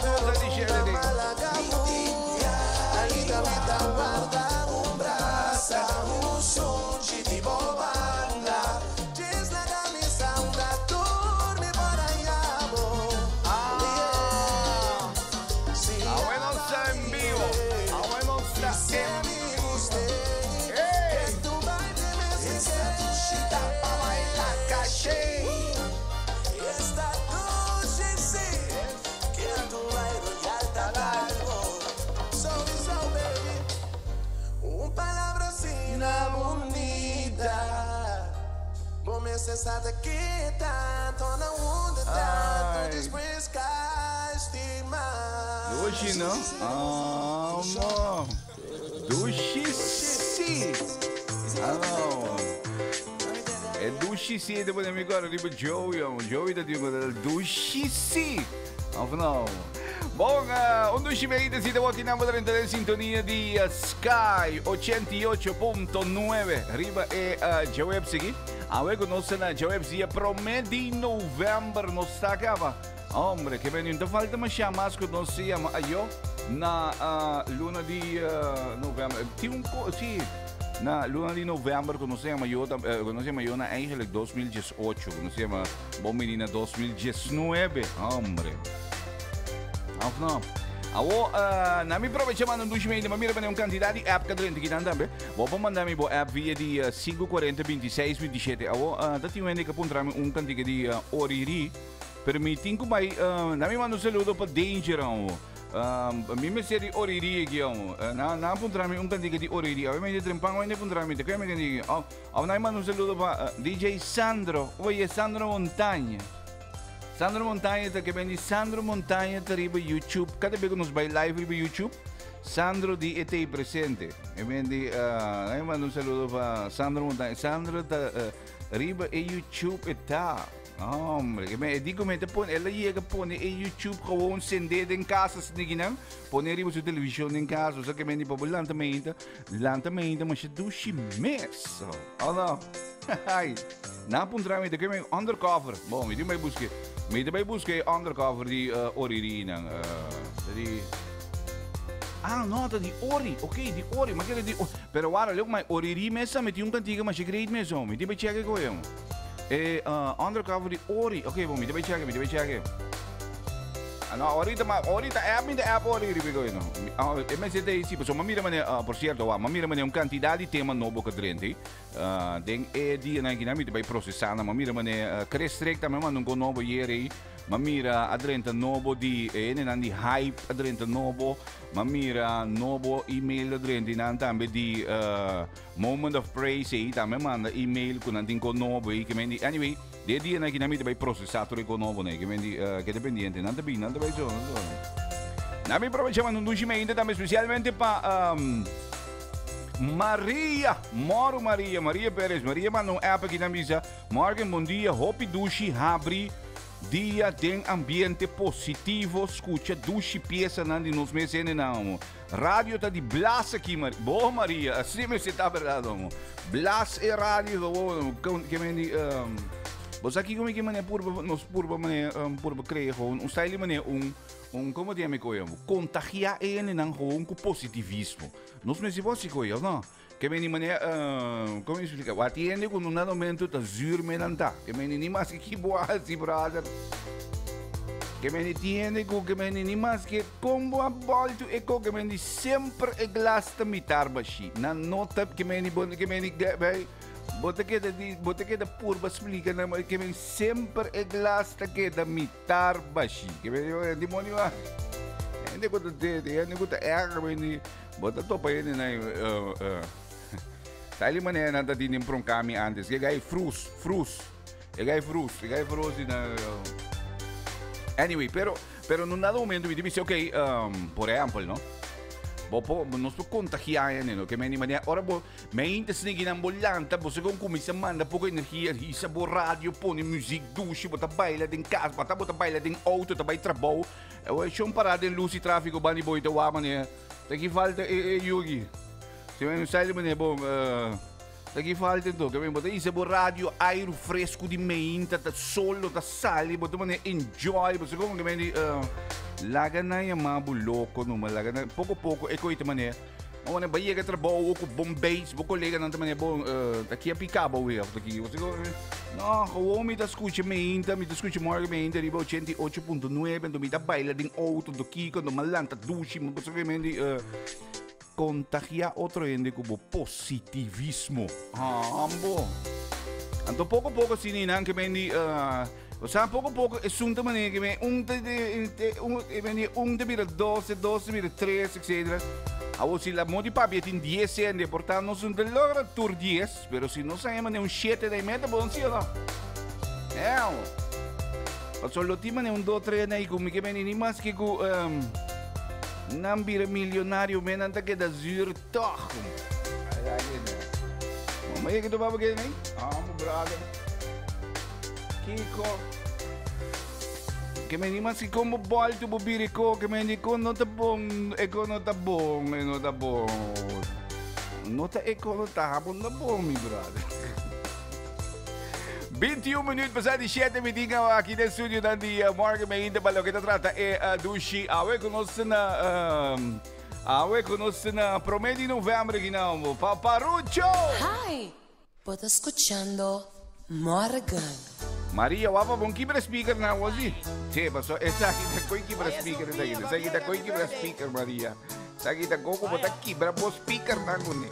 cosa dice di Sabe que tanto não anda tanto depois cá estima. Dushi, no? Amor. Dushi, sì. Allora. E Dushi, sì, devo mi ricordo tipo Joey da tipo Dushi, sì. Of no. Bom, Dushi Veita si devo chiamare in sintonia di Sky 88.9. Riba e Joey Psiki. Awe conosce na Joey Psia promedi november no stakava. Hombre, che ben inte falta ma chamas que nós se chama ayo na luna di november. Sì, na luna di november que nós se chama yo na eigenlijk 2018, que nós se chama bom menina 2019, hombre. Of no. Awo, nami aprovechamos no Dushi Veita, ma mira bene un candidato di app kadrente ki dan tambe. Bo mandami bo app via di 540 26 27. Awo, dat die wende kapuntrami un candidato di Oriri. Per mi tinko mai nami mando saludo pa Danger awo. Mi me seri Oriri ki awo. Na puntrami un candidato di Oriri. Awo me trempang wende puntrami te kaya me candidato. Awo nami mando saludo pa DJ Sandro. Oye Sandro Montaña. Sandro Montaña, que vem Sandro Montaña, tá riba YouTube. Cada vez que nos vai live riba YouTube, Sandro di ET presente. E vem aí mando saludo para Sandro Montaña. Sandro tá riba e YouTube e tá. Hombre, que me digo me te pon, ela chega pone e YouTube gewoon sender em casa se ninguém pone riba su televisão em casa, só que vem para lantamento, mas dushi mes. Olha. Ai. Na puntrami te que me undercover. Bom, me vai buscar. Me vai buscar undercover di Oriri nang di no, di Ori. Ok, di Ori, ma che di però guarda, look my Oriri messa metti un cantiga ma si great meso. Mi deve check ko yun. Undercover di Ori. Ok, bom, mi deve check. No, ahorita app in the app Oriri ko yun. E me siete sì, so mamira mane por cierto, mamira mane un candidato di tema novo kadrente. Den di na ginamit by processana, mamira mane crestrek ma man un novo ieri. Mamira adrenta novo di nandi hype adrenta novo. Mamira novo email adrenta nantambe di moment of praise tame manda email con nantin con novo che mendi anyway de dia na ginamit by processatore con novo ne che mendi che dependiente nanda by so. Nami aprovechamos un Dushi Veita também especialmente para Maria Pérez. Maria manda um app aqui na mesa. Morgen, bom dia. Hope Dushi abre dia tem ambiente positivo. Escuta Dushi peça nandi nos meses não. Rádio tá de Blas aqui, boa Maria. Assim me está verdade, Blas e rádio que me Bos aqui como que mané purba mané purba creio gewoon style mané como diame koyo contagia ele não gewoon com positivismo. Nós me se você koyo, não? Que me mané como explica? O atiende com um momento tá zur me nanta. Que me nem mais que boa assim brother. Que me entiende com que me nem mais que combo a volta e com que me sempre e glass ta mitar baixi. Na nota que me vai Bota que da purba explica na que me sempre é glass que da mitar baixi. Que me demônio ah. Ainda quando me bota topa ele na Tá ali maneira nada de nem para caminho antes. Que gai frus. Na anyway, pero no nada momento me dice ok, por exemplo, no? Nos contagiar, no? Que me anima ora me intes ninguém ambolanta, você com comissão manda pouca energia, isso bo rádio, põe música, duche, bota baila em casa, bota baila em auto, tá vai trabalho. Eu acho parada em luz e tráfego, bani boy, tá mané. Tá que falta Yugi. Se me sai mané bom, Daqui falta então, que bota isso é rádio, aire fresco de meinta, tá solo, tá sali, bota mané enjoy, você como que bem laga na yamabu louco, numa laga na pouco é coisa mané. Mas na Bahia que trabalho com Bombay, vou colega não também é bom, daqui a picaba o erro daqui. Você não, o homem tá escutando meinta, me tá escutando morgue meinta, riba 88.9, do me tá baila de auto do Kiko, do malanta dushi, mas você contagia outro ende como positivismo. Ambo. Então pouco sim não que bem o sea pouco é sunta maneira que bem de vira 12 vira 13 etc. A você la modi papi tem 10 ende, portanto não sunta logra tur 10, pero se não sai maneira 7 de meta bom sim não. O solo ti maneira 2 3 aí como que bem nem mais que com não vira milionário, mas não está que da zuur toch. Mas é que tu vai ver, né? Meu brother. Kiko. Que me dimas que como bol tu bubiri ko, que me dico não tá bom, eco não tá bom, não tá bom. Não tá eco não tá bom, não bom, meu brother. 21 minutos passar de 7 meeting aqui no estúdio da dia. Morgan ainda para o que trata é Dushi. Awe conosco na promete de novembro aqui não. Paparucho. Hi, você escutando Morgan. Maria, wapa bom kibra speaker na wazi. Sim, passou. Essa aqui da coi kibra speaker essa aqui. Essa aqui da coi kibra speaker Maria. Essa aqui da coco botar kibra bo speaker na gune.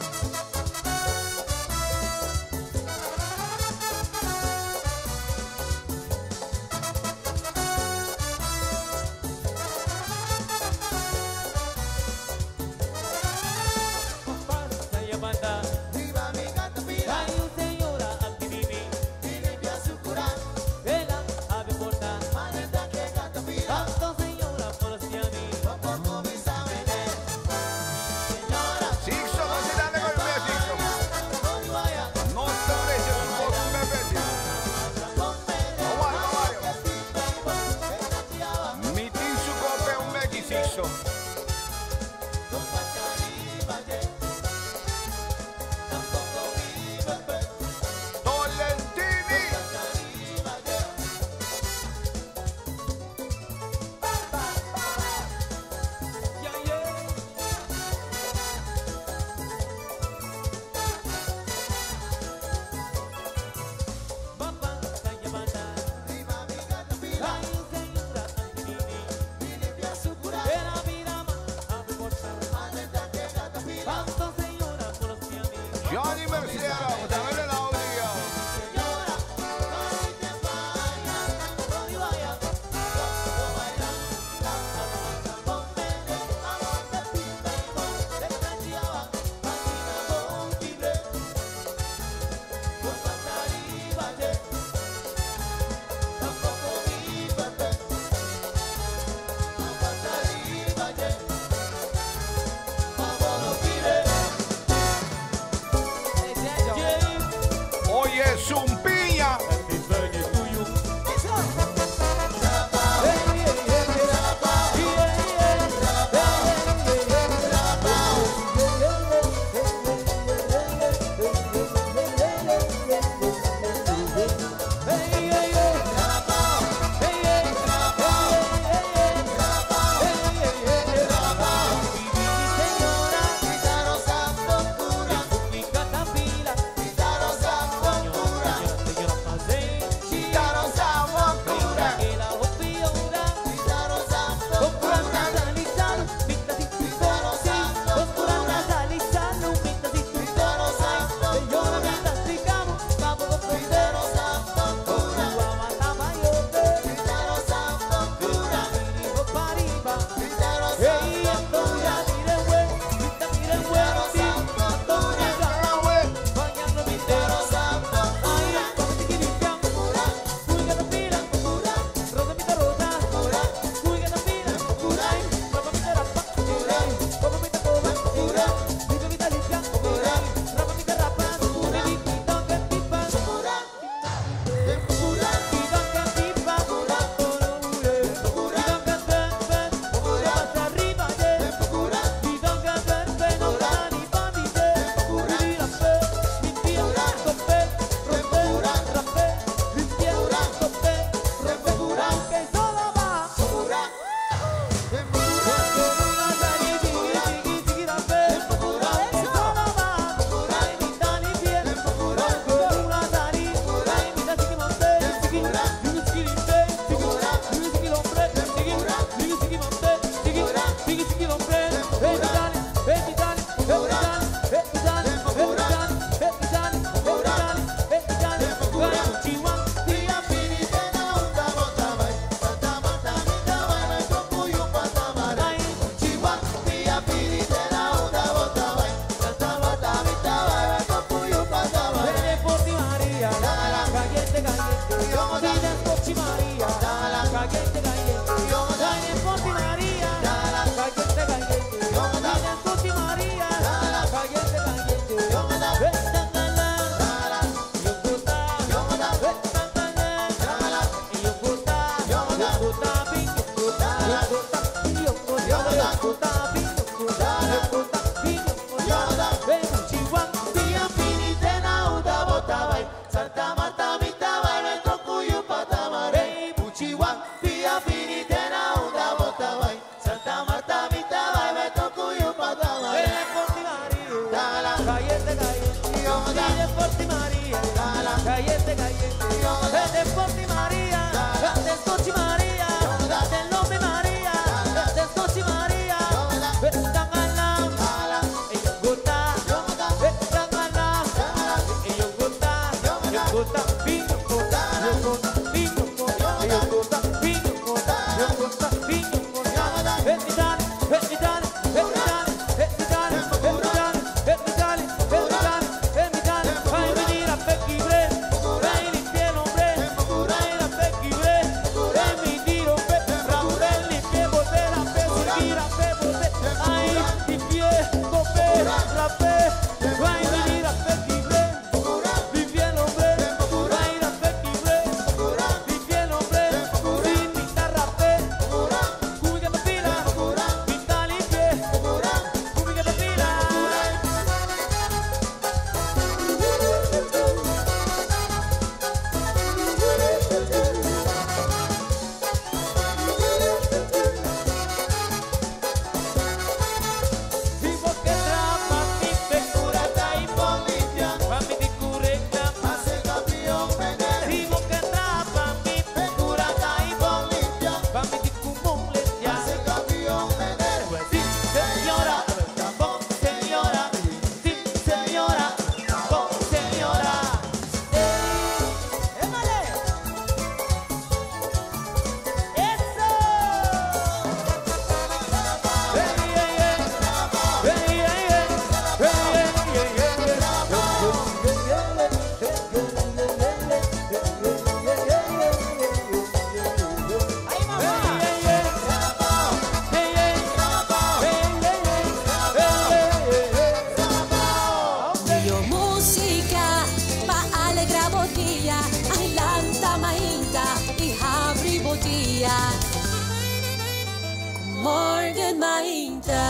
mainta.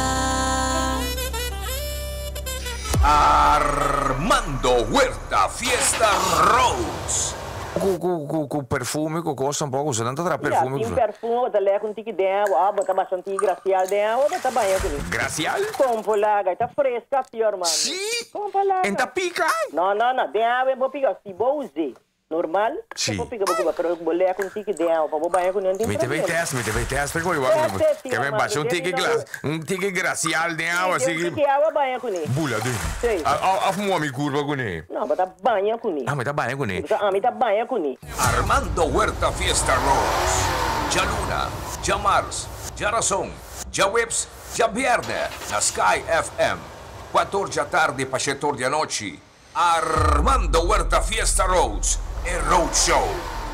Armando Huerta Fiesta Rose. Com perfume, com coisa, um pouco, usa tanto tra perfume. Sim, perfume, bota lá com tique dentro, bota bastante gracial dentro, bota banho com isso. Gracial? Compra lá, tá fresca, pior, mano. Sim? Compra lá. Enta pica? Não, dentro eu vou pegar, se vou usar. Normal? Sim. Eu vou pegar, pero vou lá com tique dentro, vou banho com não tem Me problema. te vai teste, porque eu Teste, vai baixar um tique gracial dentro, assim. Tique água banho com isso. Bula, Sim. a minha curva com ele. Não, bota banho com isso. Mas tá banho com ele. Tá banho com isso. Armando Huerta Fiesta Rose. Já Luna, já Mars, já Razão, já Webs, já Viernes, na Sky FM. 14 da tarde para 7 da noite. Armando Huerta Fiesta Rose. E Road Show.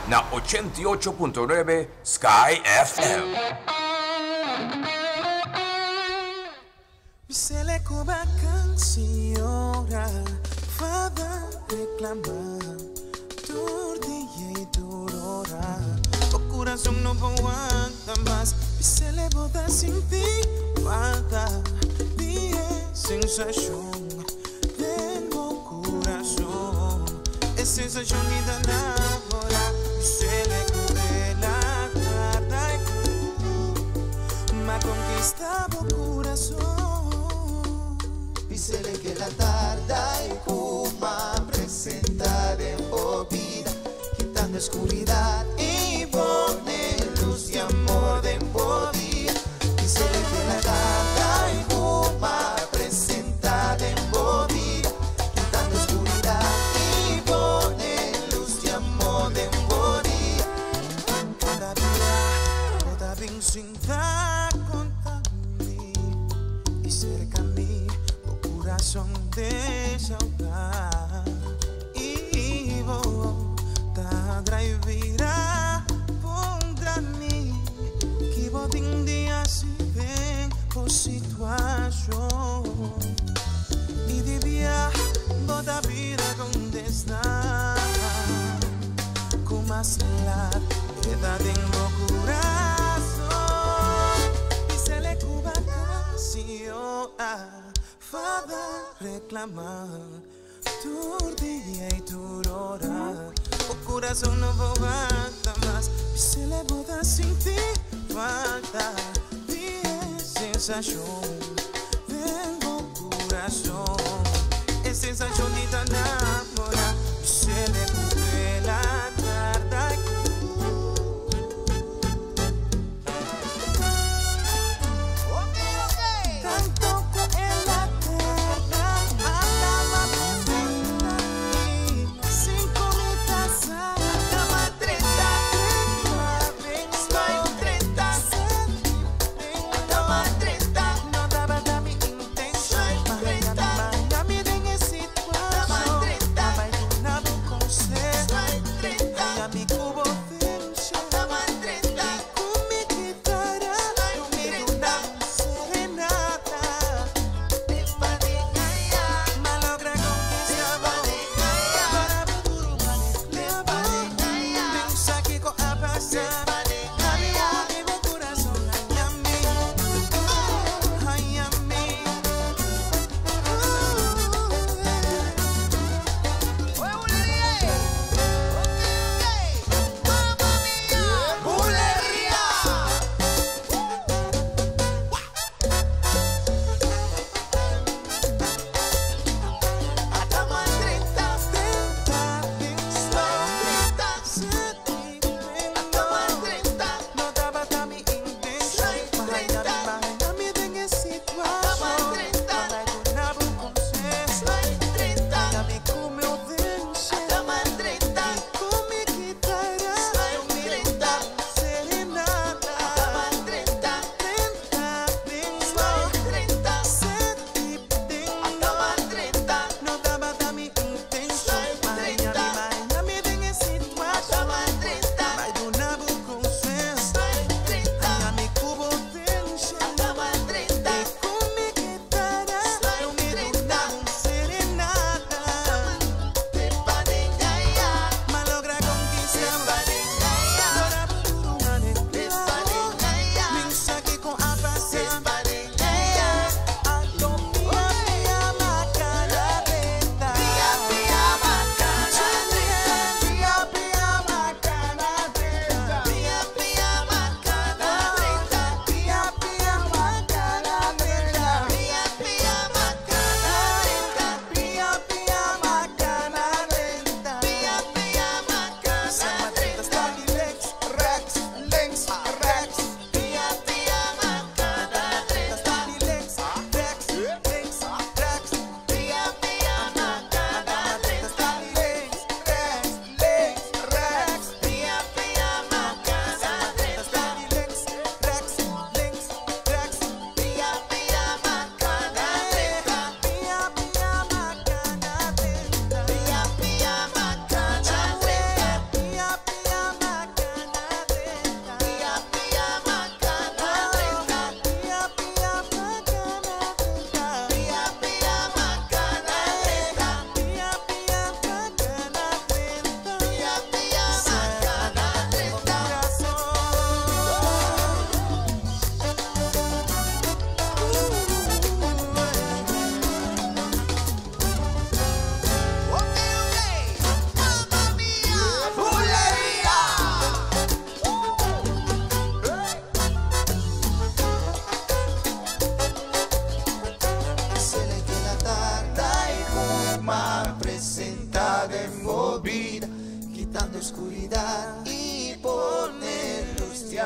Na 88.9 Sky FM. Se le cuba cansiora, fada reclamar, tur dia e durora, o coração não aguanta mais. Se le boda sentir falta, dia sensação, tenho coração, é sensação de namorar. Se le cuba la tarde, ma conquistava o coração. Se le que la tarda y kuma presentar en vida, quitando oscuridad y pone luz y amor de día. Y se le que la tarda y kuma presentar en vida, quitando oscuridad y pone luz y amor de día. Cada día, toda bien sinta contra mí y cerca a mí. Coração de saudade e vou tá driveira contra mim que vou um dia se vem por situação e devia botar vida com desnar com mais lá queda dentro coração e se le cuba canção fada reclamar, tu dia e tu hora, o coração não volta mais. Se le boda sentir falta de sensação, tenho coração, é sensação de namorar. Se le cubre la tarde.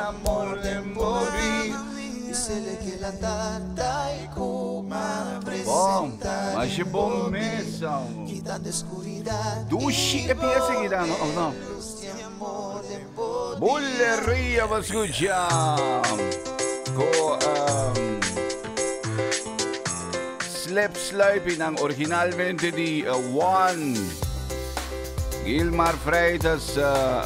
amor de morir. Dicele que la tatay kuma Bom, presenta. mas é bom mesmo. Quitando escuridad. Dushi e piesa que dá, não? Não. Bulleria va escuchando. Ko Slip Sliping ang originalmente di One. Gilmar Freitas,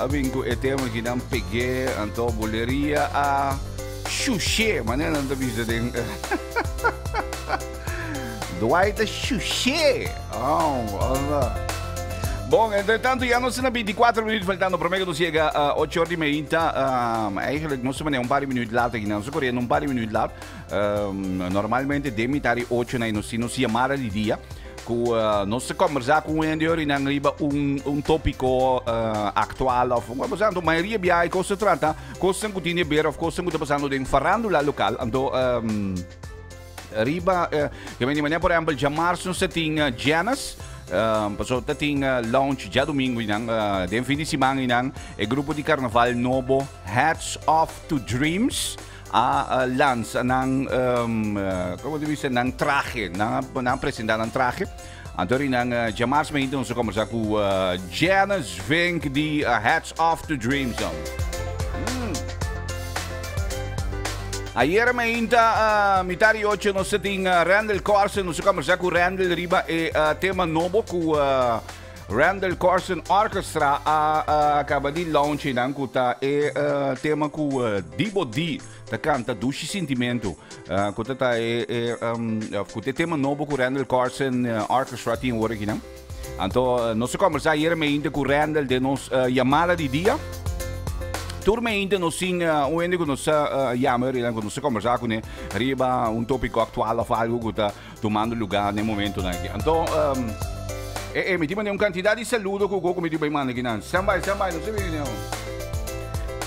abing ko etemo ginang pege anto bulleria a Xuxê, maneira não bisa din. Dwight Xuxê. Oh, Allah. Bom, entretanto, já não são 24 minutos faltando para mim que não chega a 8h30. Eigenlijk não se um par de minutos later, que não se correndo um par de minutos later. Normalmente, de metade 8 na nos chamada de dia. Nós se conversar com o Endior e não riba tópico atual. Por exemplo, a maioria de coisas se trata, coisas que tinha ver, of coisas que está passando em farándula local. Então, riba, que vem por exemplo, já março se tinha Janus. Passou tem launch já domingo de fim de semana o grupo de carnaval novo Hats Off to Dreams a lança como dizer ng traje na apresentar ng traje antori ng jamars me então se conversar com Janus Vink de Hats Off to Dreams Ayer ainda mitad 8 nós temos Randall Carson, nós conversamos com Randall riba e tema novo com Randall Carson Orchestra acaba de launch nang kuta e tema com Dibo D da canta Dushi Sentimento kuta ta kuta tema novo com Randall Carson Orchestra tinha original. Então nós conversamos ayer ainda com Randall de nos chamada de dia. Turma ainda não sim o único que nos chama e quando nos conversar com ele riba tópico atual ou algo que está tomando lugar no momento aqui. Então me tive uma quantidade de saludo que eu me tive aqui não. Sambai, não sei bem não.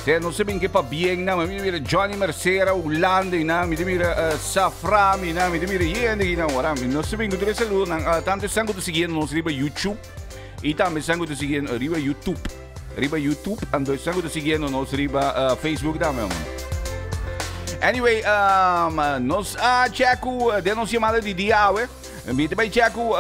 Se não sei bem que para bem não, me tive Johnny Mercera, Holanda não, me tive Saframi não, me tive Yende não, ora, não sei bem que tu saludo não. Tanto sangue tu seguindo nos riba YouTube e também sangue tu seguindo riba YouTube. Riba YouTube, ando sangue tu seguindo nos riba Facebook também. Anyway, nos checo de nos chamada de dia, me também checo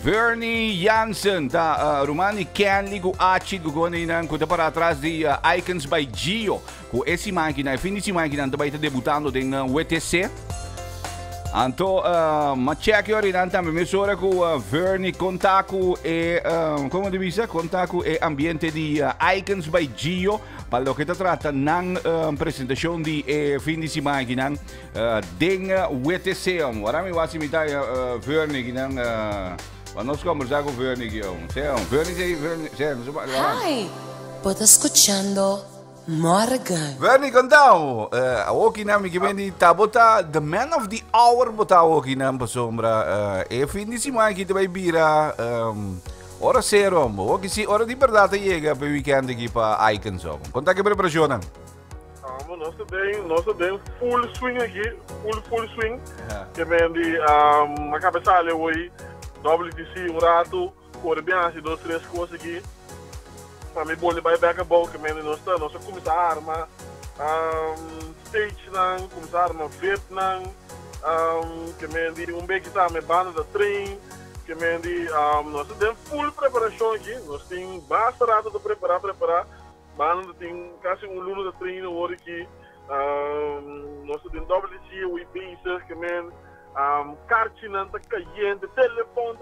Vernie Jansen, da Romani Kenley, com Achi, com Goninang, com para atrás de Icons by Gio, com esse máquina, fim de máquina, também está debutando em WTC. Então, ma check io rinanta me misura com Vernie contato e come divisa contato e ambiente di Icons by Gio para lo che tratta ng presentazione di fin di semana ding WTC ora mi wasi mi dai Vernie ginang nós conversar com Vernie Vernie Hi, pot escuchando Morgan. Vernie contao, aqui na mi que tabota the man of the hour botao aqui na sombra e fim de semana que vai bira ora zero, o que se ora de verdade chega para weekend aqui para Icons. Conta que preparação. Nós temos full swing aqui, full swing. Que vem de a cabeçalha hoje, WTC rato, por bem assim 2, 3 coisas aqui. Para mim boleh back ball que vem de nós começar a armar stage nang, começar a armar vet nang, que vem de beque também banda da trem, que vem de nós temos full preparação aqui, nós temos bastante rato de preparar, banda tem quase luno da trem no hora aqui, nós temos WTC, o IPC, que vem cartinha tá caindo, telefone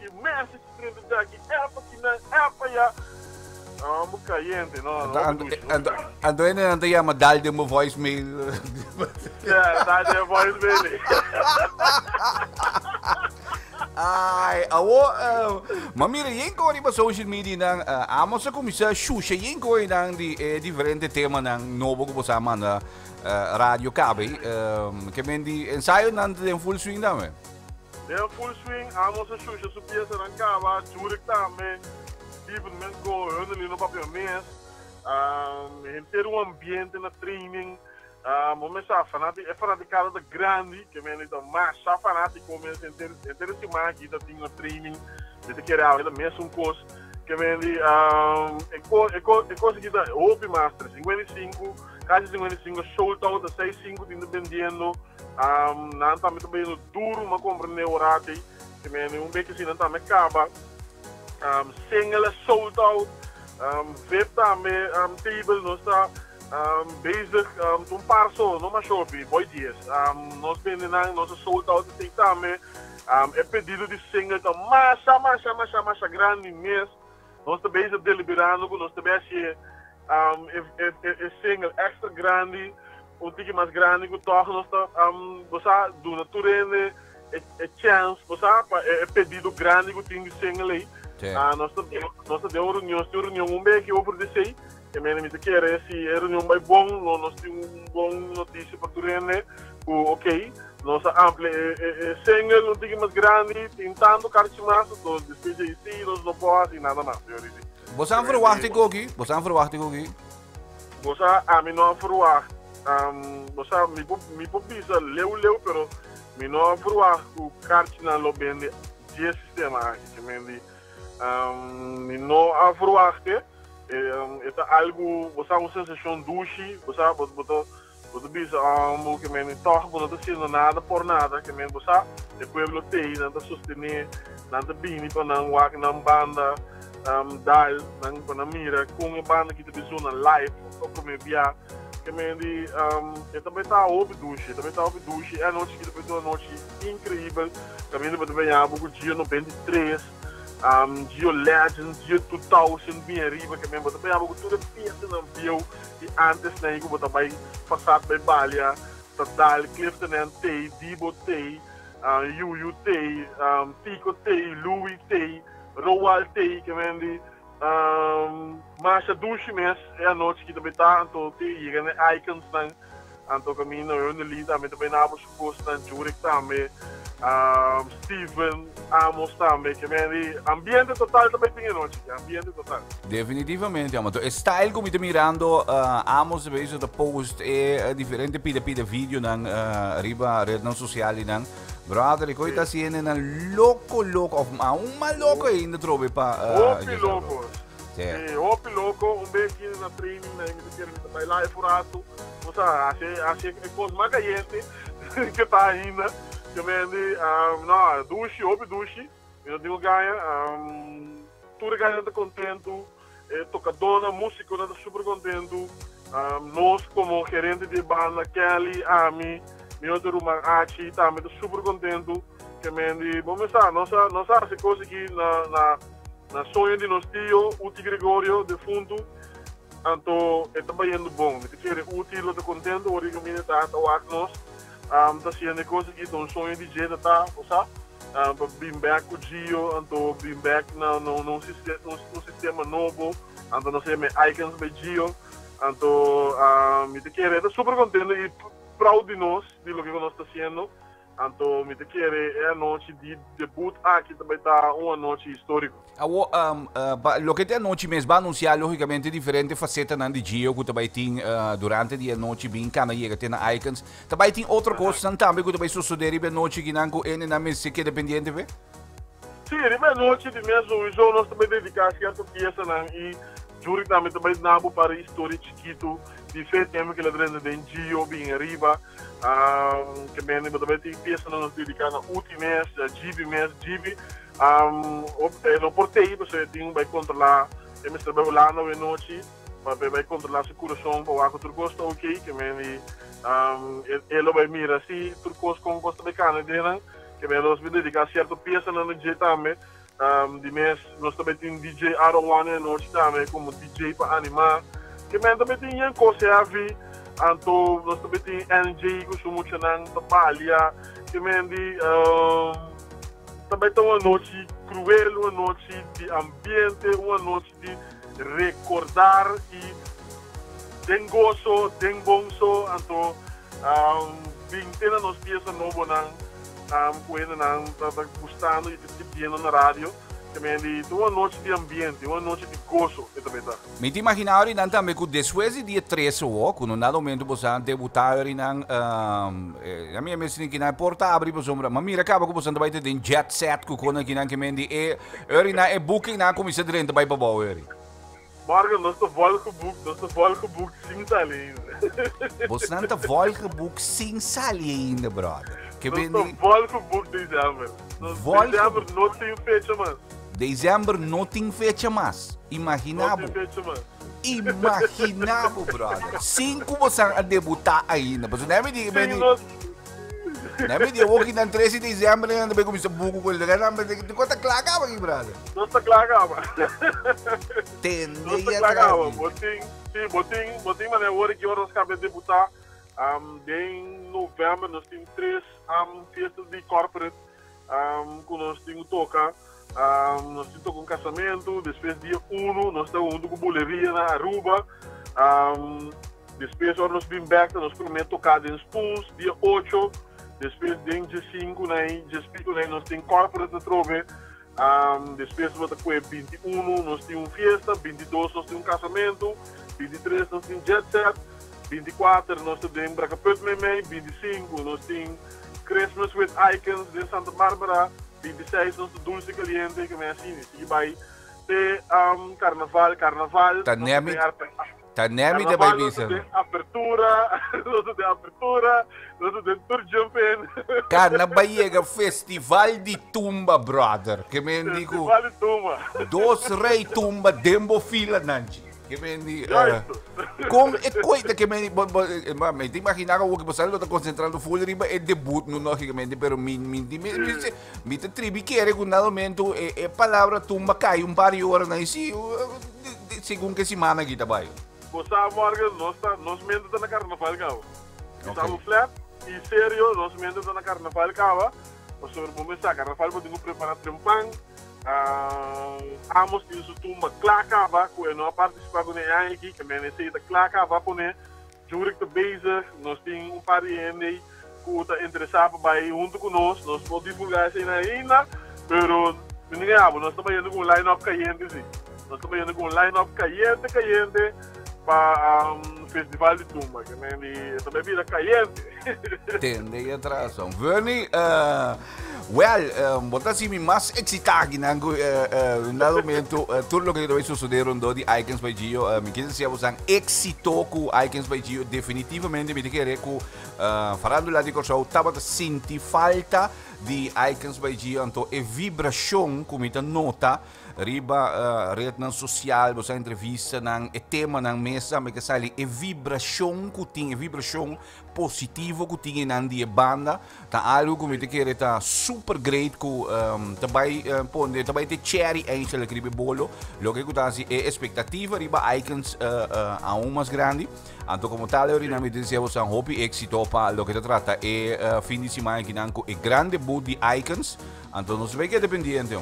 que message escrito já aqui, é já caiente, não. Ando ainda chama dá-lhe uma voicemail. Dá-lhe uma voicemail. Ai, mamira yenko riba social media nang amo sa kumisa shusha yenko nang di differente tema nang novo ko sama na radio cabe que mendi ensaio nang den full swing dame. Den full swing amo sa shusha su pieza nang kaba jurik tame even men go hunde no papel mes ter ambiente na training momento fanático da grande que vem então mais fanático começa a ter esse máquina da tinha training de que era mesmo coisa que vende é conseguida Open Master 55, casi 55 sold out a 65 vendendo não também duro uma compra neurate que vende beetje assim não também acaba single sold out web também table nós está bezig parso numa shopping boy dias nós vendemos nosso sold out tem também é pedido de single tá massa grande mesmo nós estamos bezig deliberando nós estamos assim é single extra grande tique mais grande que torna nós está do natureza é chance é pedido grande que tem de single aí nós estamos de reunião que oferecer que me quer se a reunião vai bom nós temos bom notícia para tu rende ok nossa ampla single não tique mais grande tentando cartimaço então depois aí sim nós não podemos nada mais Você aan verwachting ook hier? Você aan verwachting ook hier? Você a mim não verwacht você me popisa leu pero me não verwacht o cartina lo bende de sistema que me não verwacht é algo você uma sensação duche você botar bisa que me toch não está sendo nada por nada que me você o pueblo tem não está sostener não está bem para não walk não banda dal nang panamira kung banda kita bisa na live como via que me di também tá open duche a noite kita foi uma noite incrível também depois vem a pouco dia 93 Geo Legends Geo 2000 bem arriba que me botar bem a pouco tudo piece não viu e antes nem que botar vai passar bem balia Tadal Clifton T Dibo T Yuyu T Tico T Louis T Roal T que vende Masha Dushi mes é a noite que também tá então tem icons não então caminho eu no lista também na abo suposto na Jurek também Steven Amos também que vende ambiente total também tem noite ambiente total definitivamente mas o style como te mirando Amos vezes da post é diferente pide vídeo na riba rede social não Brother, ik weet zien in een loco of uma louco ainda trove para loco. Opi loco, beetje na training, na me bij live rato. Você acha que coisa mais caliente que tá ainda. Que vende, não, duche, eu digo ganha, tudo ganha tá contento, tocadora, músico tá super contento. Nós como gerente de banda Kelly, Ami meu outro irmão Achi também estou super contente que me vamos pensar nossa coisa aqui na sonho de nosso tio Uti Gregorio de fundo então está bem bom que quer Uti lo está contente hoje que me está nós está sendo coisa aqui então sonho de DJ tá sabe para bring back o Gio então bring back no sistema novo então nós temos icons para Gio então me quer está super contente e proud de nós, de lo que nós está fazendo. Então, me quer é a noite de debut aqui também está uma noite histórica. Lo que tem a noite mesmo vai anunciar logicamente diferente faceta na de Gio que também tem durante a noite bem cana chega tem na icons. Também tem outra coisa também que também suceder a noite que não é na mesa que é dependente ver. Sim, a noite de mesmo isso nós também dedicamos certa peça e juro que também nabo para história chiquito de feito que ele drena de Gio bem arriba que bem também tem peça nós dedicamos na última GB no portei você tem vai controlar me trabalho lá na noite vai controlar seu coração para o outro gosto ok que bem ele vai mirar assim tudo coisa com gosto bacana dele que bem nós vai dedicar certa peça na DJ também de mês nós também tem DJ Arowane na noite também como DJ para animar que também tem coisa a ver então nós também tem NJ que somos chamando trabalha que também tem uma noite cruel uma noite de ambiente uma noite de recordar e tem gozo tem bonso então tem na nossa peça nova não coisa não está gostando e está vendo na rádio que me di uma noite de ambiente, uma noite de gozo, que também tá. Me te imaginava então também que depois de dia 3 quando no momento você debutar na a minha mestre que na porta abre para sombra, mas mira acaba que você vai ter um jet set que quando aqui na que me di é booking na comissão de renda vai para bom Morgen, nós estamos volgeboekt sinds alleen. Você não está volgeboekt sinds alleen, brother. Que nós estamos volgeboekt dezembro. Dezembro não tem fecha mais. Dezembro não tem fecha mais. Imaginava. Não tem fecha mais. Imaginava, brother. 5 você a debutar ainda. Mas não me diga, não me diga, hoje na 13 de dezembro ainda bem começar a buco com ele. Não conta clagava aqui, brother. Não está clagava. Tende não está clagava. Botinho, mas é hora que nós acabamos de debutar. Em novembro nós temos 3 festas de corporate que nós temos que tocar. Nós temos que tocar um casamento, depois dia 1 nós estamos indo com boleria na Aruba. Depois nós vamos back, nós prometemos tocar em Spoons, dia 8. Depois dia 5, nós temos corporate na Trove. Depois nós temos 21, nós temos festa, 22 nós temos um casamento, 23 nós temos jet set. 24 nós temos Bracaput Meme, 25 nós temos Christmas with Icons de Santa Bárbara, 26 nós temos Dulce Caliente, que é assim, e vai ter Carnaval. Tá nemi de vai visar. Apertura, nós temos Tour Jumping. Carnaval é Festival de Tumba, brother, que me digo. Festival de Tumba. 2 rei tumba, dembo fila, Nancy. Que me com é coisa que me te imaginar o que você está concentrando full riba é debut no logicamente pero me te tribi quer que nada momento é palavra tumba cai par de horas na si segundo que semana aqui trabalho. Você morgen nós mente na carnaval cava. Estamos flat e sério nós mente na carnaval cava. Nós vamos começar carnaval podemos preparar trempang. Amos isso tumba clacava que não participar com ninguém aqui que me necessita clacava poner juro que base nós tem par de gente que está interessado para ir junto conosco nós podemos divulgar isso ainda pero ninguém nós estamos indo com line-up caliente sim nós estamos indo com line-up caliente para festival de tumba que me essa bebida caliente tem atraso Verni botar assim mais excitado no momento tudo o que vai suceder de Icons by Gio me quer dizer você excito com Icons by Gio definitivamente me quer que falando lá de show estava senti falta de Icons by Gio então é vibração como está nota riba rede social você entrevista nang e tema nang mesa me que sai é vibração que tem vibração positivo que tem na die banda tá algo como te quer tá super great que também ponde também te cherry angel que ribe bolo lo que tá assim é expectativa riba Icons a mais grande então como tal eu me dizia você um hobby éxito para lo que te trata é fim de semana que nanco é grande boot de Icons então não se vê que é dependente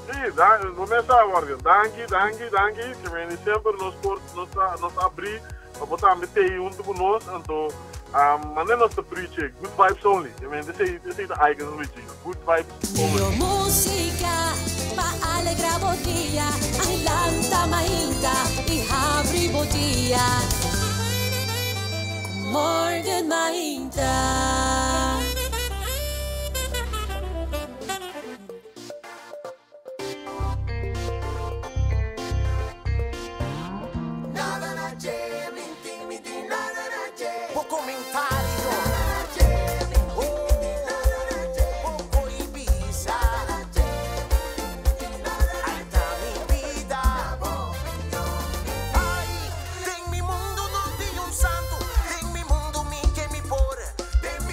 Sim, começa morgen. Danke. Que me sempre nos abrir para botar a meter junto conosco. Então, mandem nós preach good vibes only. Que me dice Icons with you. Good vibes only. Música para alegrar o dia, ailanta mainta e abre o dia. Morgen mainta. Santo, en mi mundo mi que mi por, de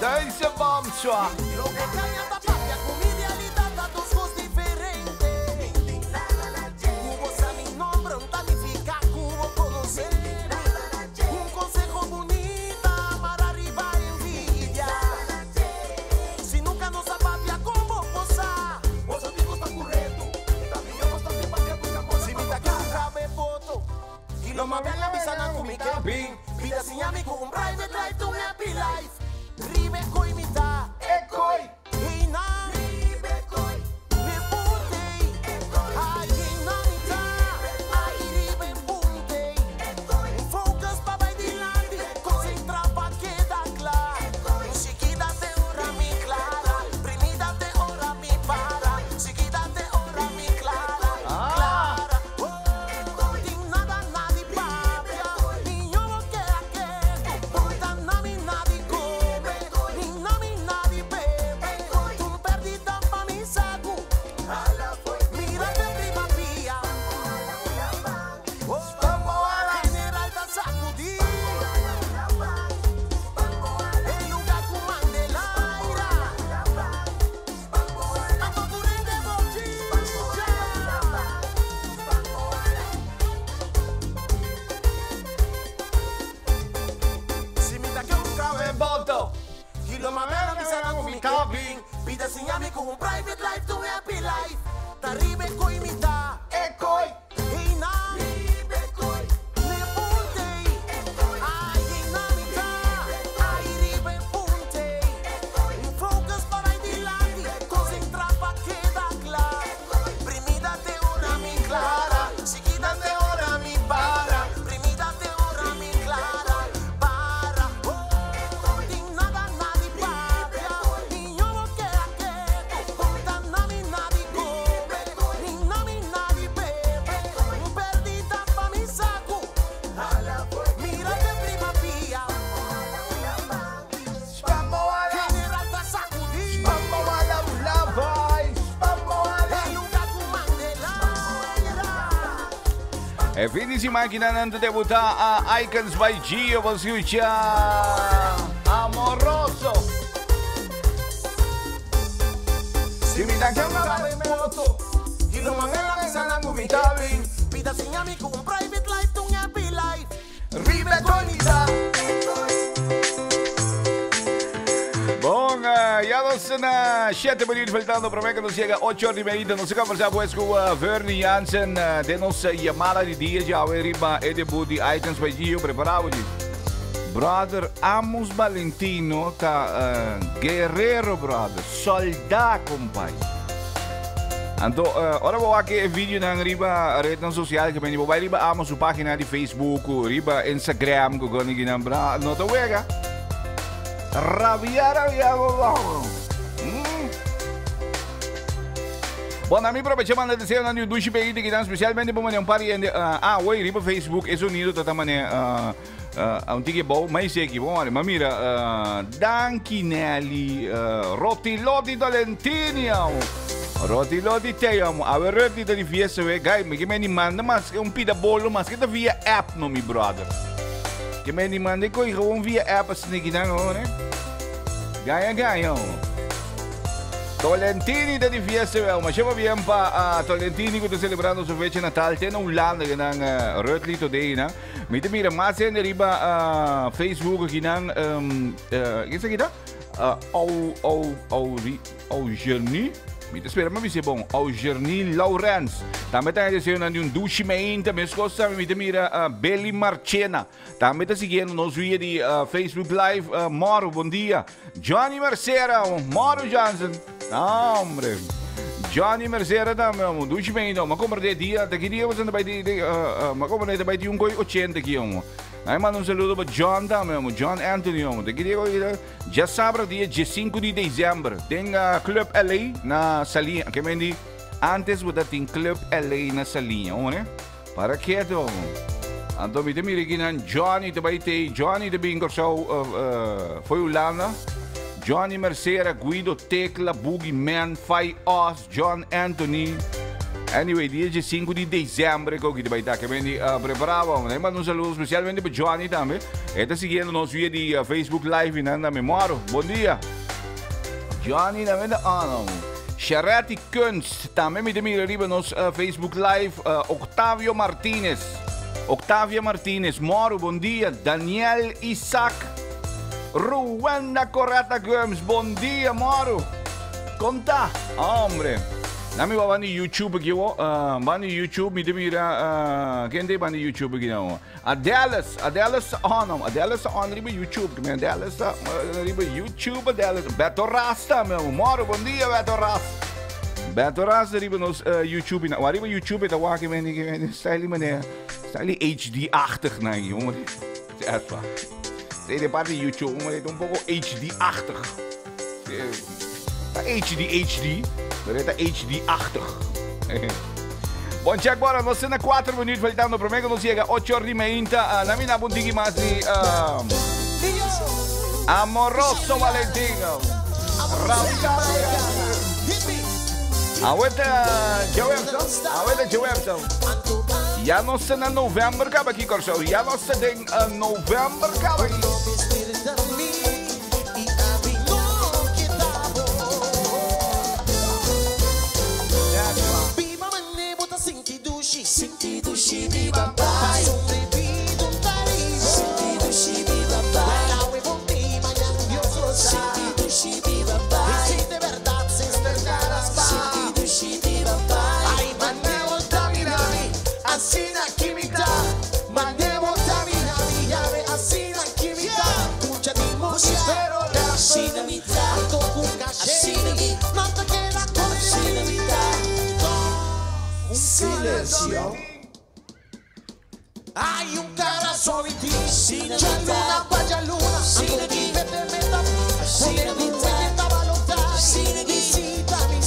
Dance bom sua. Lo que caña tapate a comida lidata dos gustos diferentes. Cubo sa mi nombre, un tanifica, cubo conocer. Un consejo bonita para arriba envidia. Si nunca nos apapia como posa, vos amigos están correcto. También yo no estoy papia con la cosa. Si me taca un cabe foto, y lo más bien la visana con mi camping. Vida sin amigo, un private life, tu happy life. Ribe koi mita, ekoi, hina, ribe koi, me puntei, ai hina mita, ai ribe puntei, focus pa vai di landi, concentra pa queda clara, chiquita te ora mi clara, primida te ora mi para, chiquita te ora mi clara, clara, din nada nadi papia, ni yo no queda que, puta nami nadi go. Vida sin amigo, un private life, tu happy life. T'arrive coi mita, e coi, hina, ribe coi, me puntei, ai hina mita, ai ribe puntei, focus para di landi, concentra pa queda clara, primida te ora mi clara, chiquita te ora mi para, primida te ora mi clara, para, din nada nadi papia, ni yo no queda que, puta nami nadi come, ni nami nadi bebe, perdita pa mi saco, mírate prima pia, general ta sacudí, e lugar com Mandela. E fini si macchina non debuta a Icons by Gio, você amoroso. Si mi da que una vez me moto, y lo más en la mesa la movita bien. Vida sin amigo, un private life, un happy life. Ribe conita. Bom, já nós na 7 minutos faltando para que nos chega 8h30. Nós conversamos com Vernie Jansen de nossa chamada de dia. Já o riba e debut de Icons by Gio preparado. Brother, Amos Valentino tá guerreiro, brother, soldado, compadre. Então, ora vou aqui vídeo na riba rede social que vem vai riba Amos sua página de Facebook, riba Instagram, que goni que não bra, não te wega. Rabia, Bom, a mim aproveitamento de ser na New Dushi Peguite que dá especialmente para um pariente. Oi, riba Facebook, é unido toda maneira. Um tique bom, mas sei que bom, mas mira, Dankinelli, Rotiloti Tolentini, Rotiloti te amo, a ver di fiesta, gai, che me ne manda, mas un pida bolo, mas che da via app no mi brother. Che me ne manda coi gewoon via app sneaky dan hoor, Gaia, Tolentini da di fiesta, ma siamo bien pa Tolentini che sta celebrando sua festa Natal, tem un land che dan Rotli today, na. Mi te mira mas en riba Facebook que nan que se kita? Journey. Mi te espera, ma mi se bom. Journey Lawrence. Também tá dizendo na um duche main, também escosta mi te mira Belly Marchena. Também tá seguindo nos via de Facebook Live. Moro, bom dia. Johnny Mercera, Moro Johnson. Hombre. Johnny Mercera também, duche main, mas como de dia, daqui dia você não vai de, mas como de vai de 80 aqui, Aí manda saludo para John também, John Anthony, daqui dia já sabe dia 5 de dezembro, tem Club LA na salinha, que me diz, antes você tem Club LA na salinha, né? Para que então? Então me mira aqui na Johnny também tem, Johnny também foi Holanda. Johnny Mercera, Guido Tecla, Boogie Man, Fai Oz, John Anthony, Anyway, dia 5 de dezembro que eu vai estar que vem preparava, né? Mas um saludo especialmente para Johnny também. Está seguindo nós via de Facebook Live, né? Na memória. Bom dia. Johnny, na verdade, não. Charity Kunst, também me demira riba nos Facebook Live. Octavio Martinez. Moro, bom dia. Daniel Isaac. Ruanda Corrata Gums, bom dia, Moro. Conta, hombre. Nami va bani YouTube aqui, bani YouTube, me demira, quem tem bani YouTube aqui não? Adelas, riba YouTube, que Adelas, riba YouTube, Adelas, Beto Rasta, meu, Moro, bom dia, Beto Rasta. Beto Rasta, riba nos YouTube, riba YouTube, da waar que style HD-achtig, né, jongen. É só. Sei de parte YouTube, maar het pouco HD-achtig. HD. Está HD-achtig. Bom dia agora, nós temos 4 minutos faltando para mim, que nós chega 8h30, na minha bundinha mais de Amoroso Valentino. Aweta Jawebson. Já nós estamos em novembro, acaba aqui, Corso. Já nós estamos em novembro, acaba aqui. Senti dushi di papai, sobrevivo un tarivo. Senti dushi di papai, la huevo prima ya Dios lo sabe. Senti dushi di papai, y si de verdad se estrellarás va. Senti dushi di papai, ay manevo tamirami, así na kimita. Manevo tamirami, llave así na kimita. Mucha dimos pero la así na mitad. Alto cuca así na mitad, no te queda con así na mitad. Silencio. Hay un cara sobre ti, Gialuna, vaya luna, vete meta, porque mi cuenta va a lotar, visita mi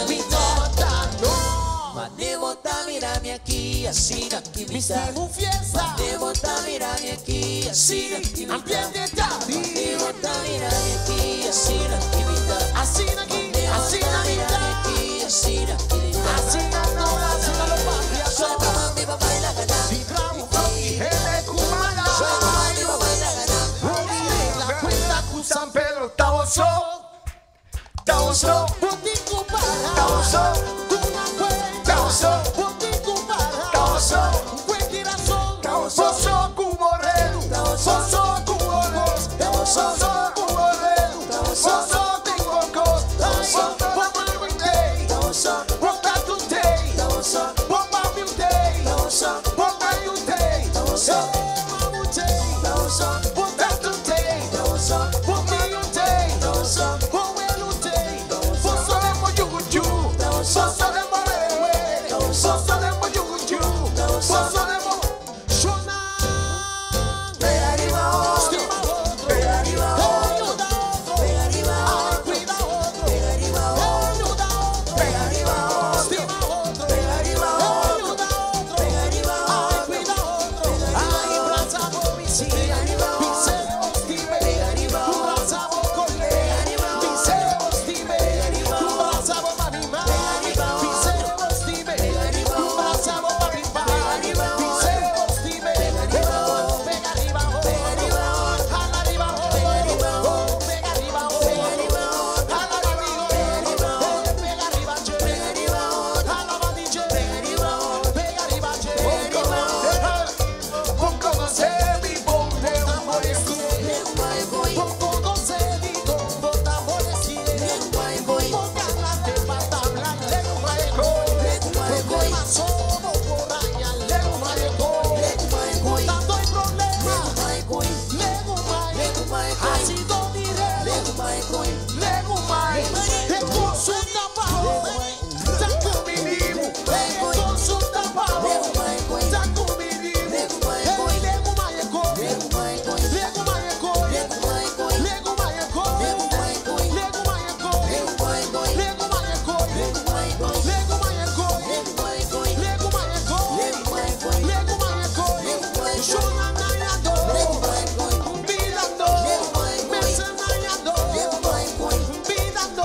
mi nota, no. Manevo tamirami aquí, así na kimita. Mi fiesta, manevo tamirami aquí, así na kimita. Ambiente tabi, manevo tamirami aquí, así na kimita. Así na kimita, así na kimita, así na kimita. Así na nora, así na lo patria, sopa mami va baila gana. Vibramos papi, hele kumana. Sopa mami va baila gana. La cuenta con San Pedro, taoso, botico para, taoso, tuna cuenta, taoso, botico para, taoso, cuentirason, taoso, cumorero, taoso, cumorero, taoso, cumorero, taoso, tengo cos, taoso, bomba day, taoso, bomba today, taoso, bomba day, taoso, bomba day, taoso, bomba day, taoso, bomba today, taoso, bomba day, taoso, bomba day, taoso, de moyuju, taoso de morewe, taoso de moyuju, taoso de mo shona, pega arriba otro, pega arriba otro, pega arriba otro, cuida otro, pega arriba otro, pega arriba otro, pega arriba otro, pega arriba otro, cuida otro, ay abrazamos bici, pega arriba otro, pega arriba otro, abrazamos con pega arriba otro, pega arriba otro, abrazamos mamima, pega arriba otro, pega arriba otro, abrazamos mamima, pega arriba otro, pega arriba otro, pega arriba otro, pega arriba otro, jala arriba otro, pega arriba otro, pega arriba otro, pega arriba otro, jala arriba otro, pega arriba otro, pega arriba otro, pega arriba otro, jala bandije, pega arriba otro, pega arriba otro, pega arriba otro, poco no sé mi bombe, amores tú, poco no sé mi bombo, amores tú, poca la de pata blanca, lego maeko, poco más solo por allá, lego maeko, tanto hay problema, lego maeko, así lo diré, lego maeko, en consulta pago, taco mínimo, en consulta pago, taco mínimo, lego maeko, lego maeko, lego maeko, lego maeko, lego maeko, lego maeko, lego maeko, lego maeko, lego maeko, lego maeko, lego maeko, lego maeko, lego maeko, lego maeko, lego maeko, shonanayando, vidando, mesanayando, vidando,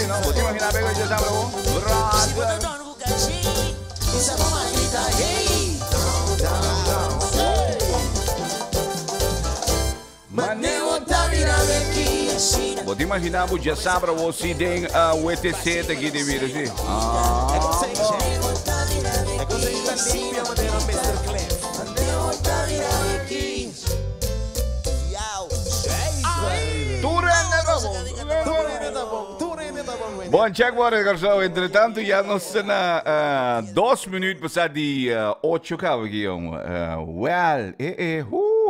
¿no? ¿Vos te imaginas que ya sabes vos? Brother. Vos te imaginas que ya sabes vos si den UTC aqui de vir assim? Bom, check agora, garçom. Entretanto, já nós estamos 2 minutos passados de 8 aqui,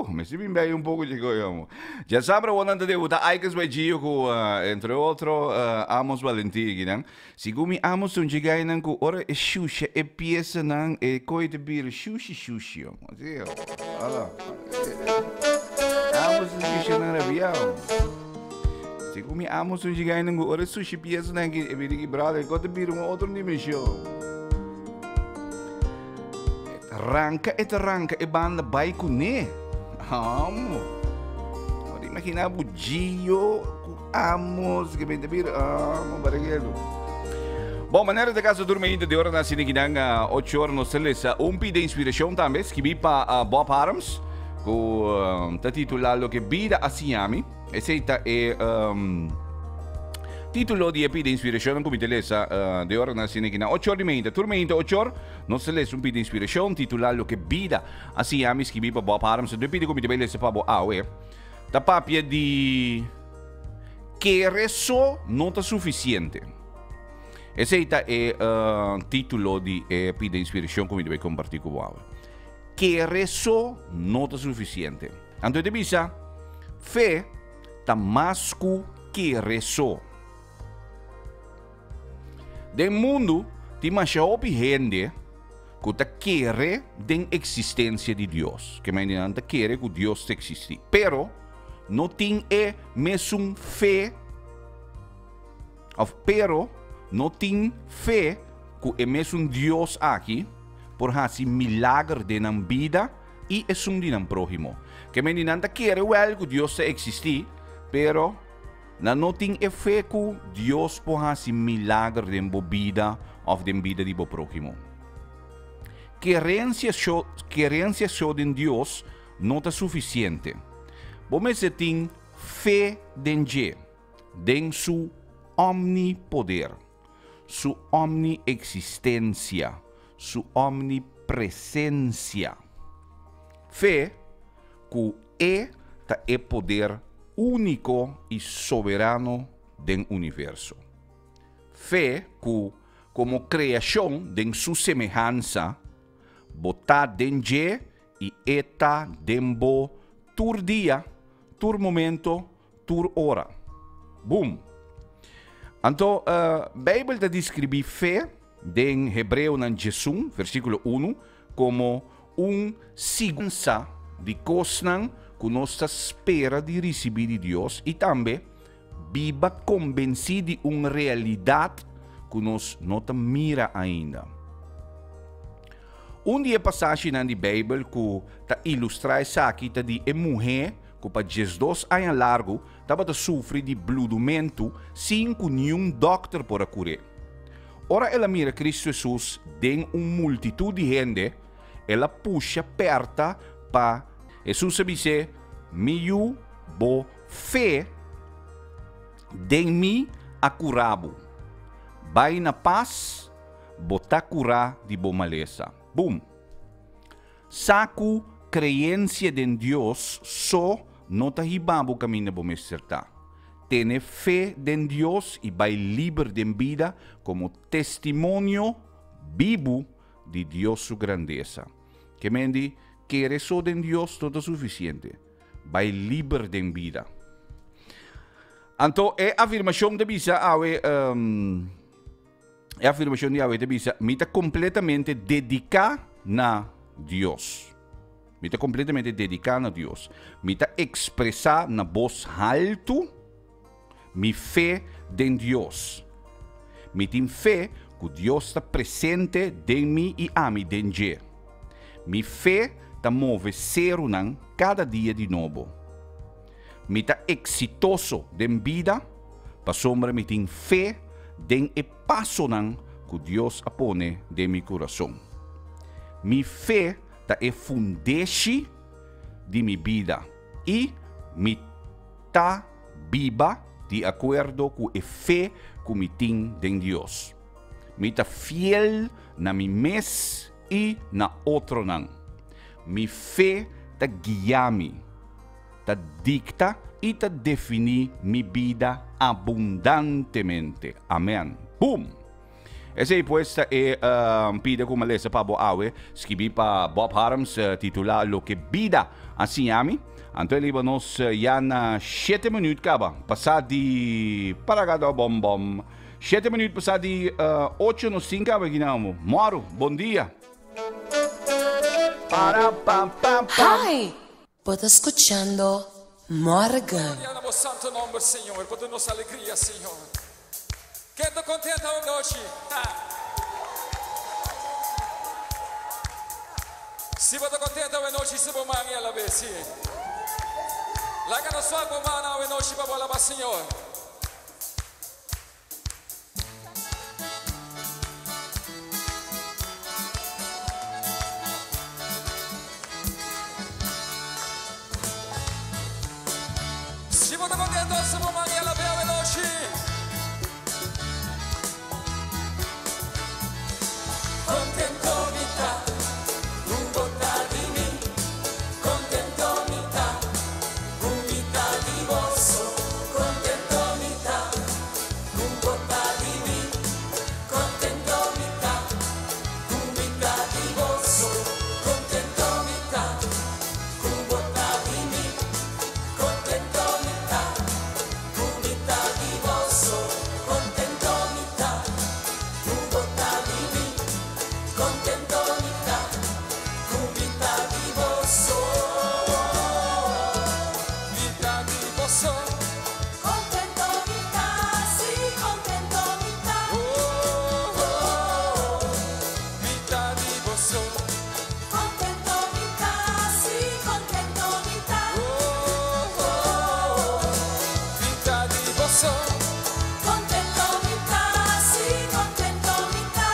mas se bem um pouco de coisa, já sabe o nome de o da Aikes vai dia com entre outros Amos Valentim, né? Segundo Amos um dia não com ora é xuxa é peça não é coisa de bir xuxi, olha. Amos um dia não avião. Segundo Amos um dia não com ora sushi peça não que é vir brother, coisa de bir uma outra dimensão. Arranca e banda vai com né. Amo. Imagina o Gio, Amos, que bem de vir, amo, baraguelo. Bom, maneira de casa dormir ainda de hora na Siniginang, 8 horas no Celesta, de inspiração também, que vi para Bob Harams, com o titulado que Vida Asiami, esse é título de EP de inspiração com Telesa de hora na Siniginang, 8 horas de meia, turma ainda 8 horas, no Celesta de inspiração, titulado que Vida Asiami, que vi para Bob Harams, do EP de Telesa para Bob da papia de querer só não está suficiente. Esse é o título de EP de inspiração que eu vou compartilhar com você. Querer só não está suficiente. Então, de vista, fé está mais que querer só. No mundo, tem mais gente que está querer da existência de Deus. Que não está querer que Deus existe. Pero, não tem mesmo fé, pero não tem fé que é mesmo Deus aqui, por fazer milagre de na vida e é um de na próximo. Que menina quer que Deus existe, pero não tem fé que Deus pode fazer milagre de na vida ou de na vida de bo próximo. Querência só de Deus não é suficiente. Você tem fé em seu omnipoder, sua omniexistência, sua omnipresença. Fé que é poder único e soberano do universo. Fé que, como criação de sua semelhança, botar dentro e eta dembo tur dia, tur momento, tur hora. Boom. Então, a Bíblia descreve fé em Hebreu na Jesus, versículo 1, como segurança de coisas que nós espera de receber de Deus e também viva convencido de uma realidade que nós não mira ainda. Dia passagem na Bíblia que ilustra isso aqui de mulher que para 12 anos largo estava sofrendo de bludumento sem que nenhum doctor para curar. Ora ela mira Cristo Jesus em uma multitud de gente, ela puxa perto para Jesus dizer, meu bo fé de mim a curabo. Vai na paz, botar curar de bo maleza. Boom. Saco crença em Deus só não está ribando o caminho para me acertar. Tem fé em Deus e vai livre de vida como testemunho vivo de Deus sua grandeza. Que me diz, querer só em Deus não é suficiente. Vai livre de vida. Então, é a afirmação de Bisa, é a afirmação de Bisa, me está completamente dedicado na Deus. Me está completamente dedicado a Deus. Me está expressar na voz alto minha fé em Deus. Me tem fé que Deus está presente em mim e a mim dentro. Minha fé está move ser cada dia de novo. Me está exitoso em vida, para sombra me tem fé den e passo nang que Dios apone de mi coração. Mi fé ta e fundeixe de mi vida e mi ta viva de acordo com a fé que mi tem em Deus. Mi ta fiel na mi mes e na outro não. Mi fé ta guia-me, ta dicta e ta defini mi vida abundantemente. Amém. Boom! Essa resposta é pida como lesa para Boawe, escrevi para Bob Harms, titular Lo que vida assim ame. Então ele nos já na 7 minutos acaba, passar de paragado bom bom. 7 minutos passar de 8 no 5 acaba aqui não. Moro, bom dia. Hi, ¿puedo escuchando Morgan? Gloriamo santo nome, Signore, por tu nossa alegria, Senhor. Quem está contente hoje? Se você está contente hoje, se você vai ela ver se. Larga na sua mão hoje para falar para o Senhor. Se você está contente, se você vai ela ver hoje. Contento mi sta, un botta di me. Contento mi sta, un vita di vosso. Contento mi sta, un botta di me. Contento mi sta, un vita di vosso. Contento mi sta, un botta di me. Contento mi sta, un vita di vosso. Contento mi sta, un botta di me. Contento mi sta, con vita di vosso. Vita di vosso. Contento mi sta, sì, contento mi sta. Vita di vosso. Contento mi sta, sì, contento mi sta. Vita di vosso. Contento mi sta, sì, contento mi sta.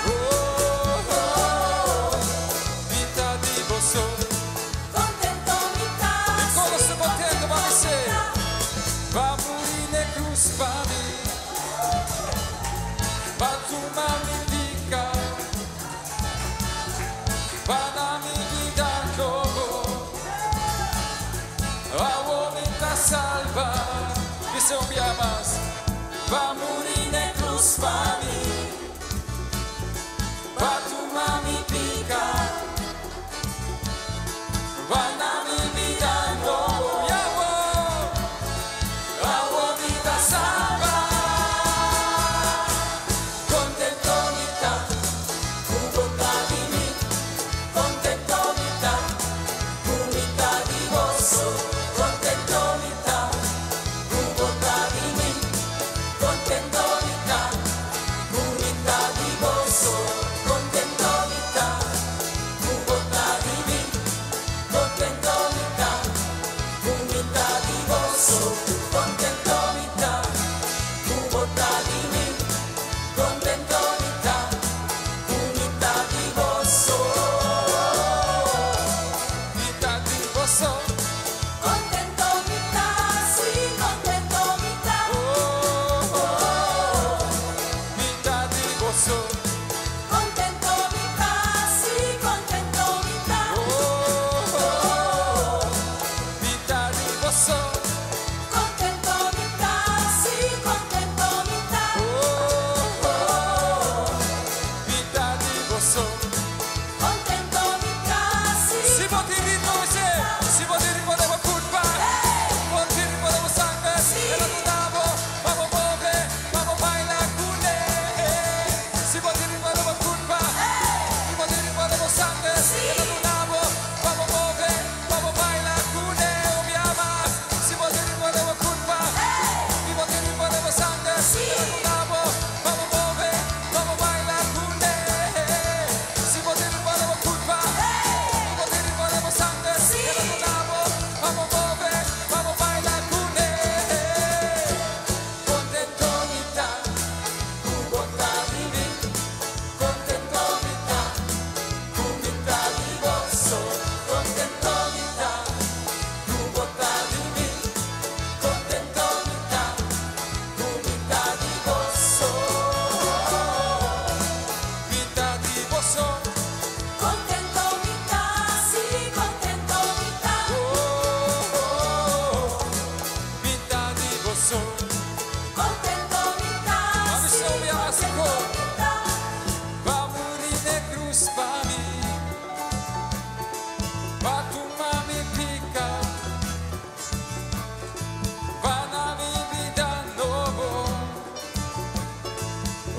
Vita di vosso. Contento mi sta. E come sto contento va a se. Va morire cruz va mi. Va tu mami dica. Va na mi vida logo. Va bonita salva. Dice un día más. Va morire cruz va mi. Va tu mami pica. Va na mi vida logo. Ya va bonita salva. Contento mi sta, un botta di me. Contento mi sta, un vita di vosso. Contento mi sta, un botta di me. Contento mi sta, un vita di vosso. Contento mi sta, un botta di me. Contento mi sta, un vita di vosso. Contento mi sta, un botta di me. Contento mi sta, un vita di vosso. Vita di vosso. Contento mi sta, sì, contento mi sta. Vita di vosso. Contento mi sta, sì, contento mi sta. Vita di vosso. Contento mi sta, sì, contento mi sta. Vita di vosso. Contento mi sta, sì. Si può dire noce, si può dire volevo curva. Può dire volevo sangue, e la tutavo, vamo muove, vamo baila con lei. Si può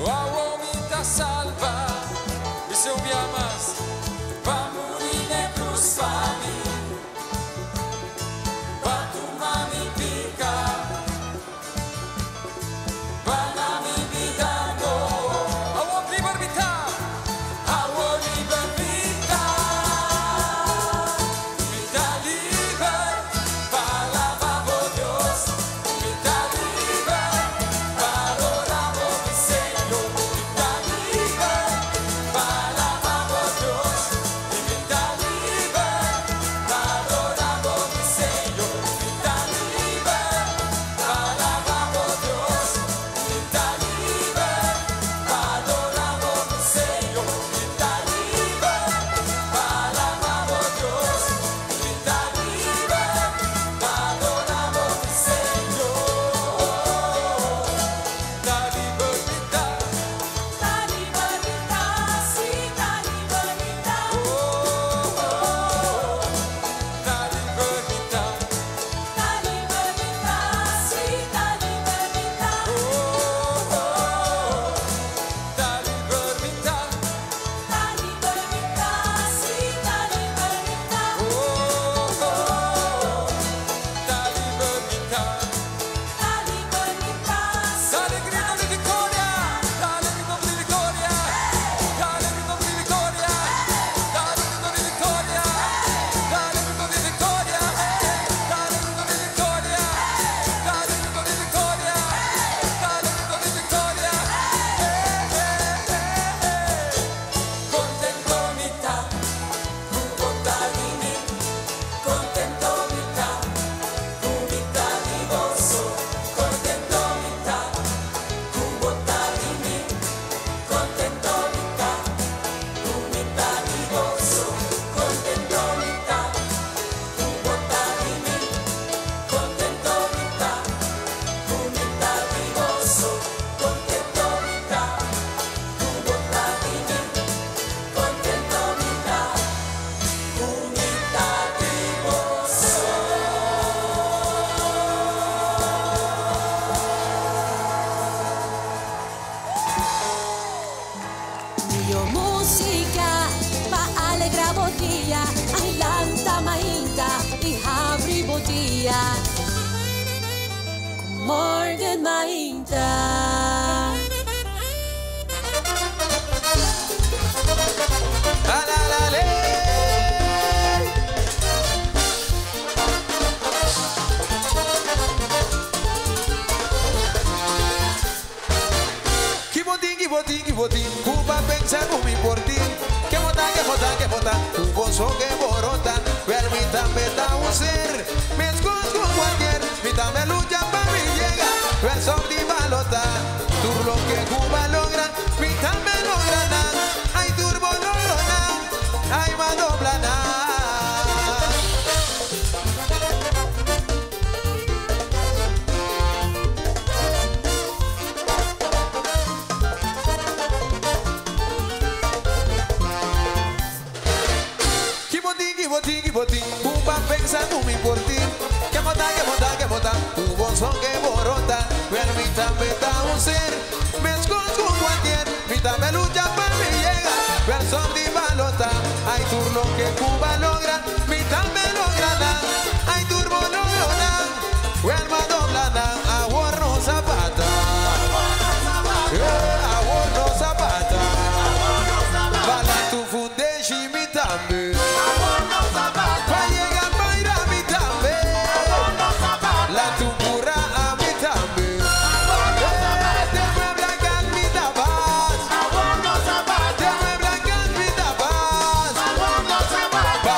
Guauomita salva, y se más, va a morir de cruz para mí, va tu mami pica, va la mi vida no, agua libertà, vida libre, para bajo Dios, vida libre, valoramos mi Señor, vida libre, para bajo Dios, vida libre, valoramos mi Señor, vida libre, para bajo Dios, vida libre, valoramos mi Señor, vida libre, para bajo Dios, vida libre, valoramos mi Señor, la libertà, sì, la libertà, la libertà, sì, la libertà, la libertà, sì, la libertà, Dale grito di vittoria, dale grito di vittoria, dale grito di vittoria, dale grito di vittoria, dale grito di vittoria, dale grito di vittoria, dale grito di vittoria, dale grito di vittoria. Contentomità, cubota di me, contentomità, cubita di vosso, contentomità, cubota di me, contentomità, cubita di vosso, contentomità, cubota di me, contentomità, cubita di vosso, contentomità, cubota di me, contentomità, cubita di vosso. Io musica pa alegra botia, ailanta mainta y abri botia. Morgen mainta. Kibotín, Cuba pensa como importín. Que botan, un gozo que borotan. Ver mi también da un ser, me escondo cualquier, mi también lucha para mi llega. Ver son di balota, tur lo que Cuba logra, mi también logra nada. Hay turbo logro nada, hay madobla nada. Kibotín, Cuba pensa como importín. Que botan, un gozo que borota. Ver mi también da un ser, me escondo cualquier, mi también lucha para mi llega. Ver son di balota, hay turno que Cuba logra, mi también logra nada. Hay turbo logro nada, vuelva dobla nada, ahorro zapata. Ahorro zapata. Bala tu fundeshi mi también. Pa' llegar pa' ir a mi también. La tumbura a mi también. Te muebla can mi tabas. Te muebla can mi tabas. Pa'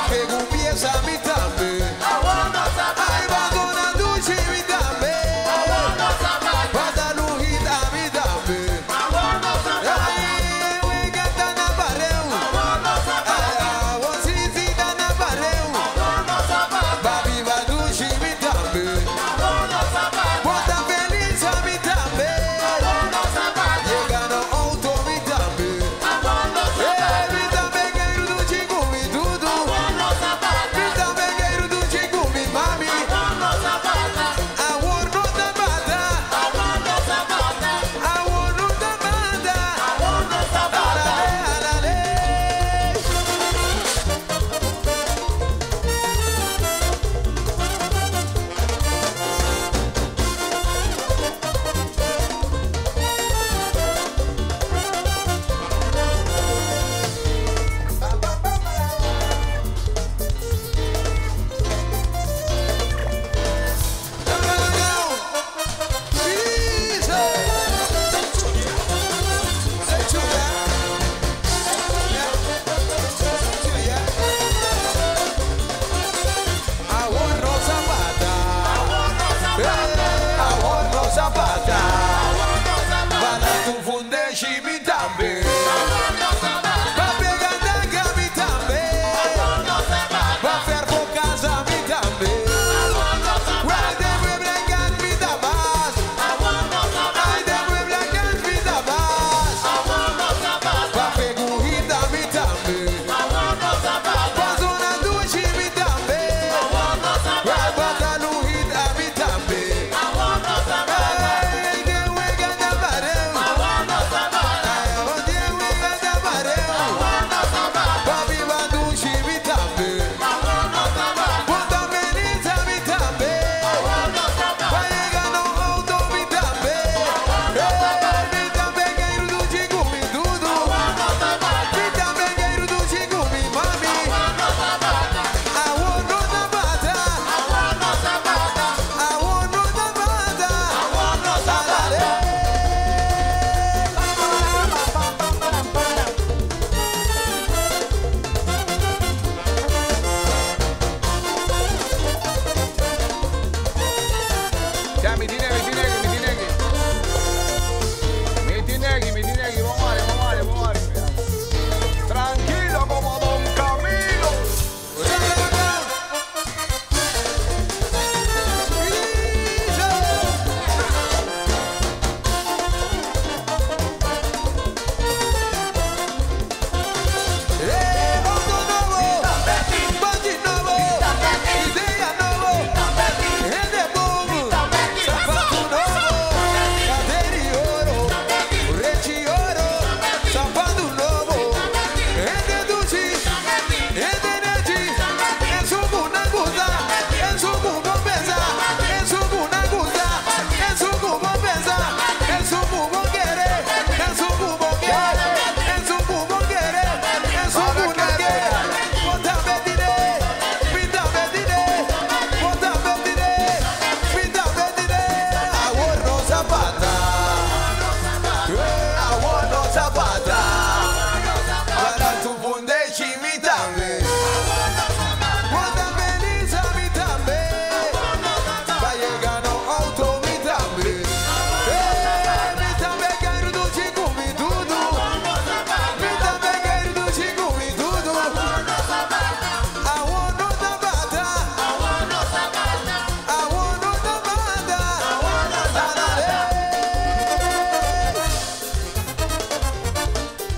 chimi também. Pra pegar da gami também. Pra ferro casa mi também. Where them we black and me da bass. I them we black and me da bass. Pra pego hita mi também. Pra zona do chimi também. Pra botar no hita mi também. Hey, que we ganda bareu. Onde we ganda bareu. Pra viva do chimi também. Bota Melissa mi também. Vai chegar no alto mi também. Mi também quero do Chico mi tudo. Mi também quero do Chico mi mami. I want no Tabata. I want no Tabata. Ya, mi tineghi, vamos a ver. Tranquilo como Don Camilo. Auto novo, bandi novo, ideia novo, rende boom, sapato novo, cadeira de ouro, rede de ouro, sapato novo, rende duchi, rende neti, é suco na guza, é suco bom pensar, é suco na guza, é suco bom pensar, é suco bom querer, é suco bom querer, é suco bom querer, é suco na guerra, bota betire, pinta betire, bota betire, pinta betire, aguardo zapata, aguardo zapata, para tu funde chimi também, bota Melissa mi também, vai chegar no alto mi também, mi também quero do Chico mi tudo, mi também quero do Chico mi tudo, I want no Tabata, I want no Tabata,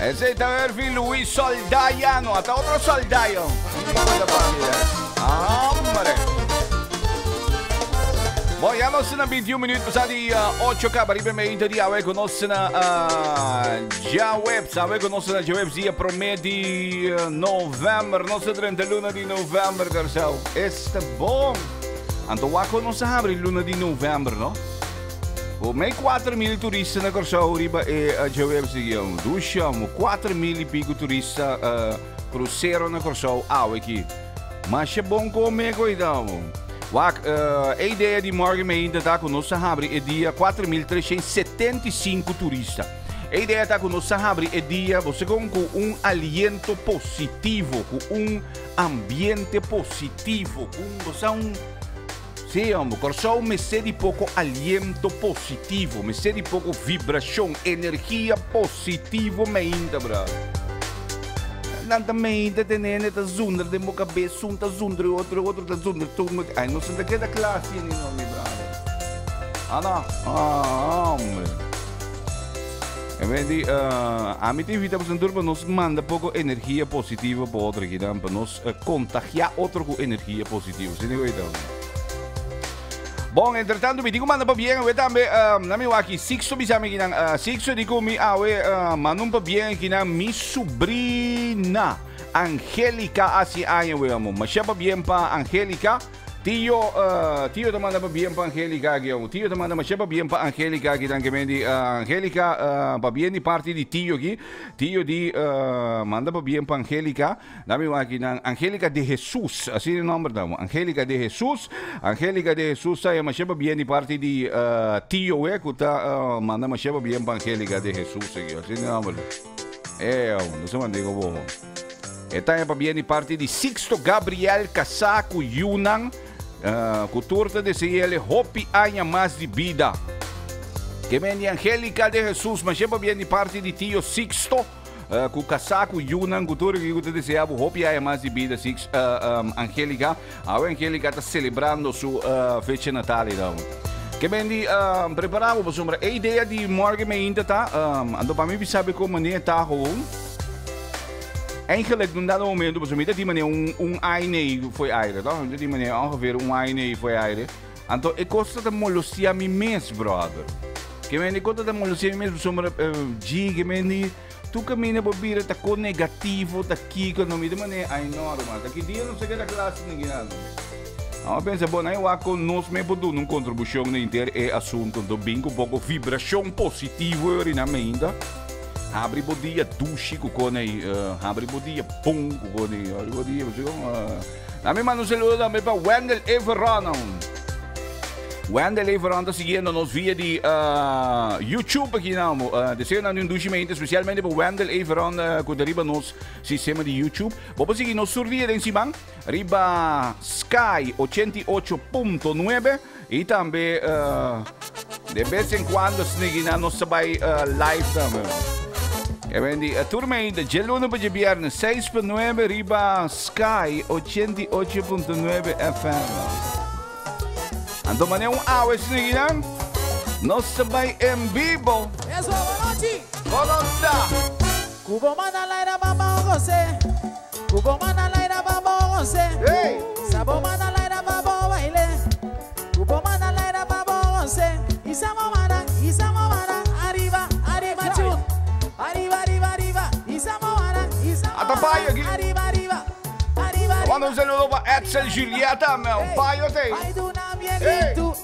Ese está el Luis Soldayano, hasta otro soldayo. Hombre. Bom, já nós na 21 minutos passado de 8 cabaribe meio dia hoje com nós na já web, sabe com nós na web dia promete novembro, nossa 30 luna de novembro, garçom. Este bom. Então lá com nós abre luna de novembro, não? O meio 4.000 turistas na garçom riba e já web dia duchamo 4.000 e pico turistas cruzeiro na garçom aqui. Mas é bom comer então. A ideia de morgen ainda está conosco abre é dia 4.375 turistas. A ideia está conosco abre é dia você com aliento positivo, com ambiente positivo, com você sim, corso me sedi pouco aliento positivo, me sedi pouco vibração, energia positiva me ainda, bro. Também tenene tá zundra de mo cabeça, tá zundra outro tá zundra tudo. Ai, não sei daquela classe nem nome, brother. Não. Homem. É verdade, a mim tem vida para nos manda pouco energia positiva para outro aqui, para nos contagiar outro com energia positiva. Você não então. Bom, entretanto, me digo manda para bem, eu também na minha aqui Sixto me chama aqui na Sixto digo me manda para bem aqui na minha sobrinha Angélica assim aí eu amo, mas chama bem para Angélica. Tio te manda para bem para Angélica aqui, tio te manda chama bem para Angélica aqui também de Angélica para bem de parte de tio aqui, tio de manda para bem para Angélica, na minha aqui na Angélica de Jesus, assim é o nome dela, Angélica de Jesus aí mas chama bem de parte de tio que tá manda mas chama bem para Angélica de Jesus aqui, assim é o nome. Não sei onde eu vou. Esta é para bem de parte de Sixto Gabriel Casaco Yunan. Com torta de CL, Hopi Anha Mais de Vida. Que vem Angélica de Jesus, mas sempre vem de parte de tio Sixto. Com casaco Yunan, cultura que eu te deseava, hope é mais de vida, Angélica. A Angélica está celebrando sua festa natal, então. Que bem de preparado para sombra. A ideia de morgen ainda tá, ando para mim sabe como nem tá gewoon. Eigenlijk, num dado momento, para mim, de maneira aine foi aire, tá? De maneira ongeveer aine foi aire. Então, é coisa de molostia me mes, brother. Que bem de coisa de molostia me mes, para sombra, que bem de tu caminha por vir tá com negativo, tá aqui com nome de maneira ai normal. Daqui dia não sei que da classe ninguém nada. Eu penso, bom, aí eu acho nós me podemos uma contribuição na inteira é assunto do bingo, um pouco vibração positiva na mente. Abre o dia duche com aí, abre o dia pum com aí, abre o dia, a mim manda saludo também para Wendel Everon. Wendel Everon está seguindo nos via de YouTube aqui não, desejo um induzimento especialmente para Wendel Everon que deriva nos sistema de YouTube. Vamos seguir nos survia em cima, riba Sky 88.9 e também de vez em quando se nos vai live também. E quindi turma ainda, de luna para viernes 6.9 riba Sky 88.9 FM. Ando maneira hour sneaking no se vai em vivo. Eso, Bonochi. Bolonda. Cubo mana laira baba gose. Cubo mana laira baba gose. Hey. Sabo mana laira baba baile. Cubo mana laira baba gose. Isamo mana, arriba, arriba chun. Arriba, arriba, arriba. Isamo mana, Atapaio aqui. Arriba, arriba. Manda um saludo para Edsel Julieta, meu. Paio tem. Grito,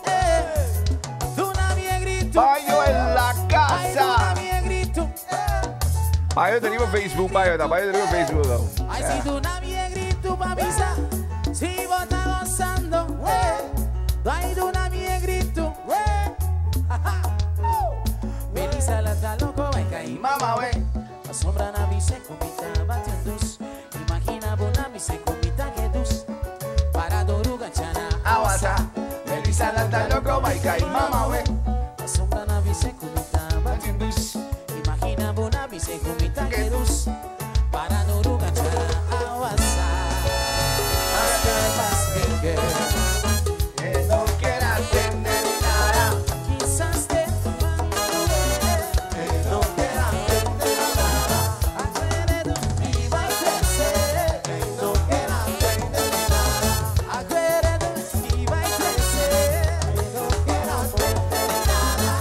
Duna mi grito. Paio en la casa. Duna mi grito. Paio deriva Facebook, Paio deriva Facebook. Ay, si Duna mi grito, pavisa. Si vos estás gozando, ay, Duna mi grito. Melissa la está loco, vai cair. Mamá, wey. La sombra na mi se comita batiendos. Imagina bona mi se comita que dus. Para doruga chana Awasa. Melissa la está loco, vai cair. Mamá, wey. La sombra na mi se comita batiendos. Imagina bona mi se comita que dus. Para doruga chana awasa. Más que Que no quiera tener nada. quizás te Que no quiera tener nada. alrededor y va a crecer. Que no quiera tener nada. Alrededor y va a crecer. Que no quiera tener nada.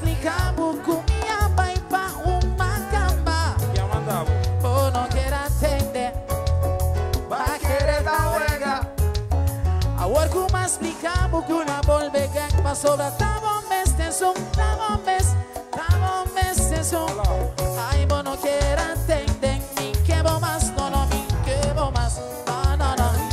explicar como minha vai pra uma cama. Que mandava? Oh, não quero atender. Vai querer dar huelga. Agora como explicar que uma volve que passou da tava mes tenso, tava mes tenso. Ai, bom, não quero atender. Me quebro mais, não, me quebro mais. Não.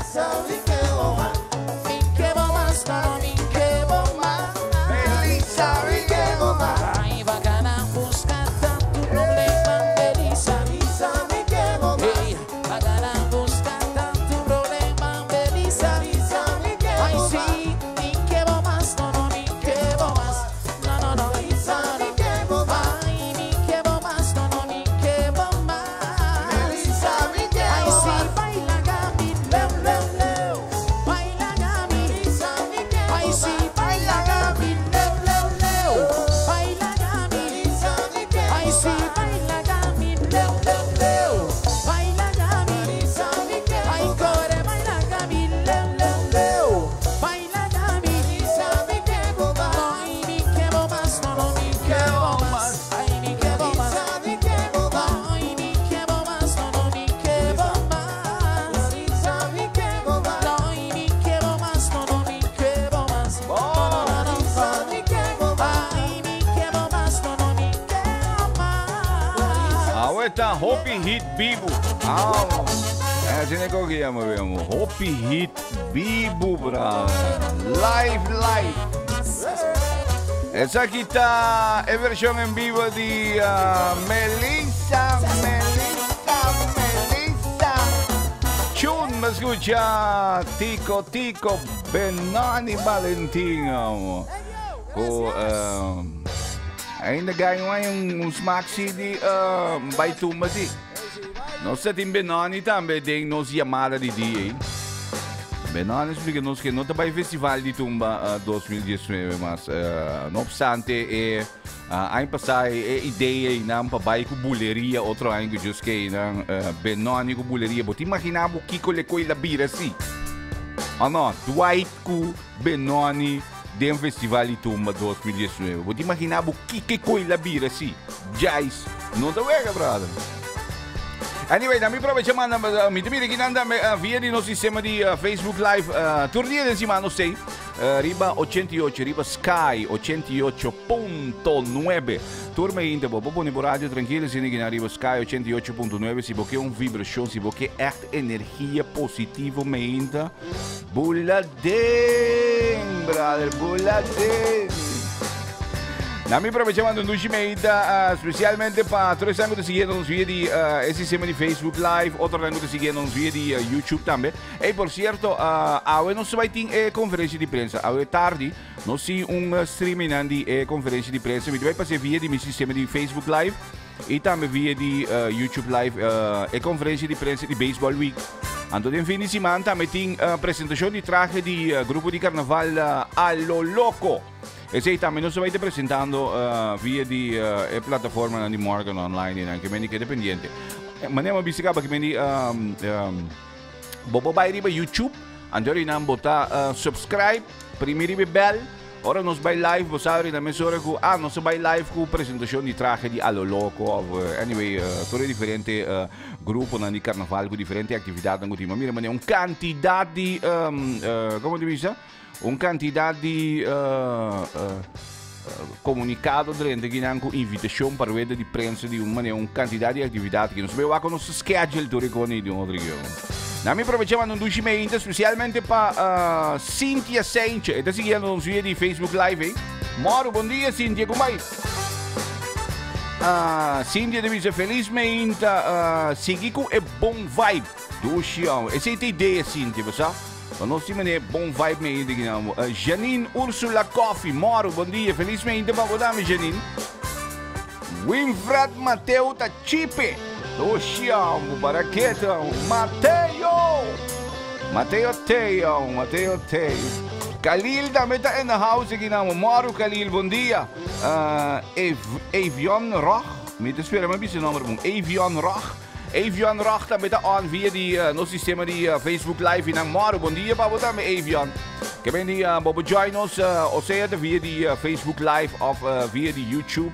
Sabe que vou mais. Me quebro mais, não, me quebro mais. Melissa, sabe que vou mais. Ai, bacana, busca tanto problema, Melissa. Sabe que vou mais. Ei, bacana, busca tanto problema, Melissa. Sabe que Ai, vou mais. sim, me quebro mais, não, me quebro mais. Não. Sabe que vou mais. Ai, me quebro mais, não, me quebro mais. Melissa, sabe que Ai, vou sim, mais. baila, Gabi, leu. Baila, Gabi. Sabe que Ai, vou sim, mais. baila, Gabi, leu. Baila, Gabi. Sabe que Ai, vou sim, mais. baila, Gabi, leu. Baila, Gabi. Sabe que Ai, vou mais. core, baila, Gabi, leu. Baila, Gabi. Sabe que vou mais. Ai, me quebro mais, não, me quebro mais. Ai, me quebro mais. Sabe que vou mais. Ai, me quebro mais, não, me quebro mais. Sabe que vou mais. Ai, me quebro mais, não, me quebro mais. Sabe que vou mais. Ai, me quebro mais, não, me quebro mais. Ahorita Hopi Hit Bibu. Tiene que llamo Hopi Hit Bibu, brother. Live. Esa aquí está en versión en vivo de Melissa. Chun, me escucha Tico Benani Valentin, amo. Ainda ganho aí smack CD by tumba di. Nós temos Benani também tem nos chamada de dia, hein? Benani explica nos que não está para o festival de tumba 2019, mas não obstante ano passado ideia e não para com buleria outro ano que just que não Benani com buleria, você imagina o que ele coi la bira assim? Ah não, Dwight com Benani de um festival de tumba 2019. Você imagina o que coi la bira assim? Jais, não tá vendo, brother? Anyway, nami aprovechamos mi temire che anda via di nostro sistema di Facebook Live torniere di mano sei riba 88 riba Sky 88.9 turma ainda bobo boni por radio tranquilo se ninguém riba Sky 88.9 se porque vibração se porque echt energia positiva me ainda buladem brother buladem. Nami aprovechamos un meita especialmente para todos os que seguem via de esse sistema de Facebook Live, outros que seguem via de YouTube também. E por certo, agora nós vai ter conferência de prensa. Agora tarde, nós temos streaming de conferência de prensa. Vai passar via de meu sistema de Facebook Live e também via de YouTube Live conferência de prensa de Baseball Week. Então, no fim de semana também tem apresentação de traje de grupo de carnaval Allo Loco. Esse aí também nós vai estar apresentando via de plataforma de Morgan Online, que é independente. Mas não é uma bicicleta que é bobo vai ir para YouTube, andar e botar subscribe, primeiro bell. Ora nós vai live, você sabe na mesura que nós vai live com apresentação de traje de Allo Loco, anyway, todo diferente grupo de carnaval com diferente atividade no time. Mira, mas quantidade de como diz quantidade de comunicado durante que não invitação para ver de prensa de uma quantidade de atividade que nós vemos com nosso schedule do recone de outro dia. Nós aproveitamos um dos meses especialmente para Cynthia Sainz, está seguindo nos vídeos de Facebook Live, hein? Moro, bom dia Cynthia, como vai? Cynthia deve ser felizmente seguir com bom vibe do chão. Essa é a ideia, Cynthia, sabe? Nós temos bom vibe meio de ginamo. Janine Ursula Coffee, moro, bom dia, felizmente para Janine. Winfred Mateo Tachipe, do chão, baraqueta, Mateo Teo. Khalil também está na house aqui, não. Moro, Khalil, bom dia. Avion Roch, me espera, mas esse nome é bom. Avion Roch. Evian Rachta met de aan via die nos sistema die Facebook Live in Angmaro. Bom dia, babota met Evian. Que ben die Bobo join ons o sea via die Facebook Live of via die YouTube.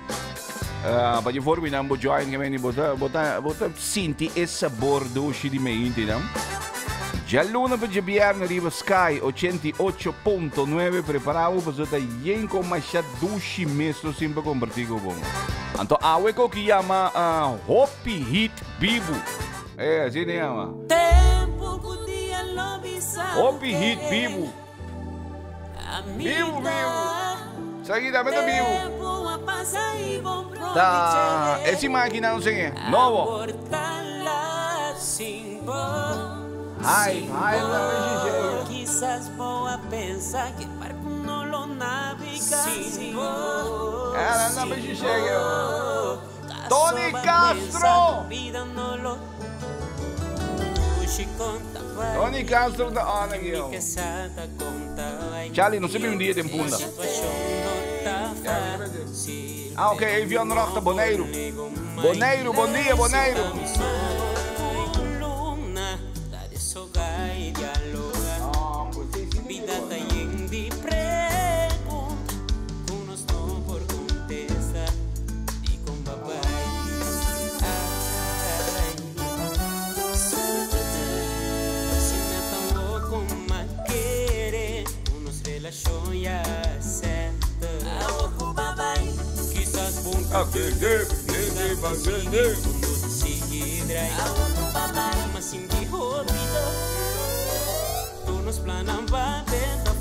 Maar je voor me dan join que ben die bota sinti essa bordo di me inti Gialluna per Giabierne arriva Sky 88.9 preparato per sotto yen con masciadushi messo sempre convertito con. Anto aweko che chiama Hopi Hit Bibu. Assim ne chiama. Hopi Hit Bibu. Bibu. Seguidamente Bibu. Da, essa máquina não sei. Novo. Ai, quizás boa pensa que barco no lo naviga. Ela não me chega. Tony Castro. Tony Castro da Ana aqui. Charlie, não sei um dia tem punda. Ah, ok, Evian Rachta Boneiro. Boneiro, bom dia, Boneiro. Nos planan va dentro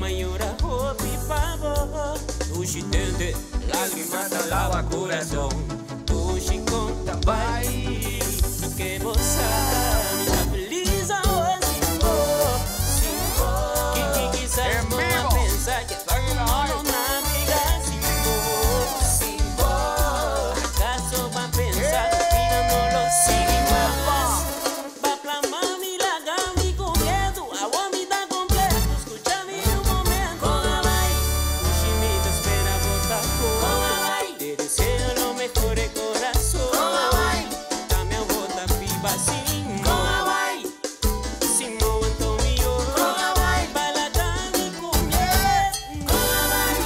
mayor hobby pavo. Ushitente, lágrimas da lava corazón. Ushikonta bai, que vos sabes, feliz ahora sin vos. Que quizás no va a pensar que no lo navegas sin vos. ¿Acaso va a pensar mirándolo sin vos? Va a plamar mi laga, mi comiendo, agua mi tan completo. Escúchame un momento. Cogabay, Ushimita espera botar por. Cogabay, te deseo lo mejor de corazón. Cogabay, dame a botar viva sin Cogabay, sin momento mío. Cogabay, balaga mi comiendo. Cogabay,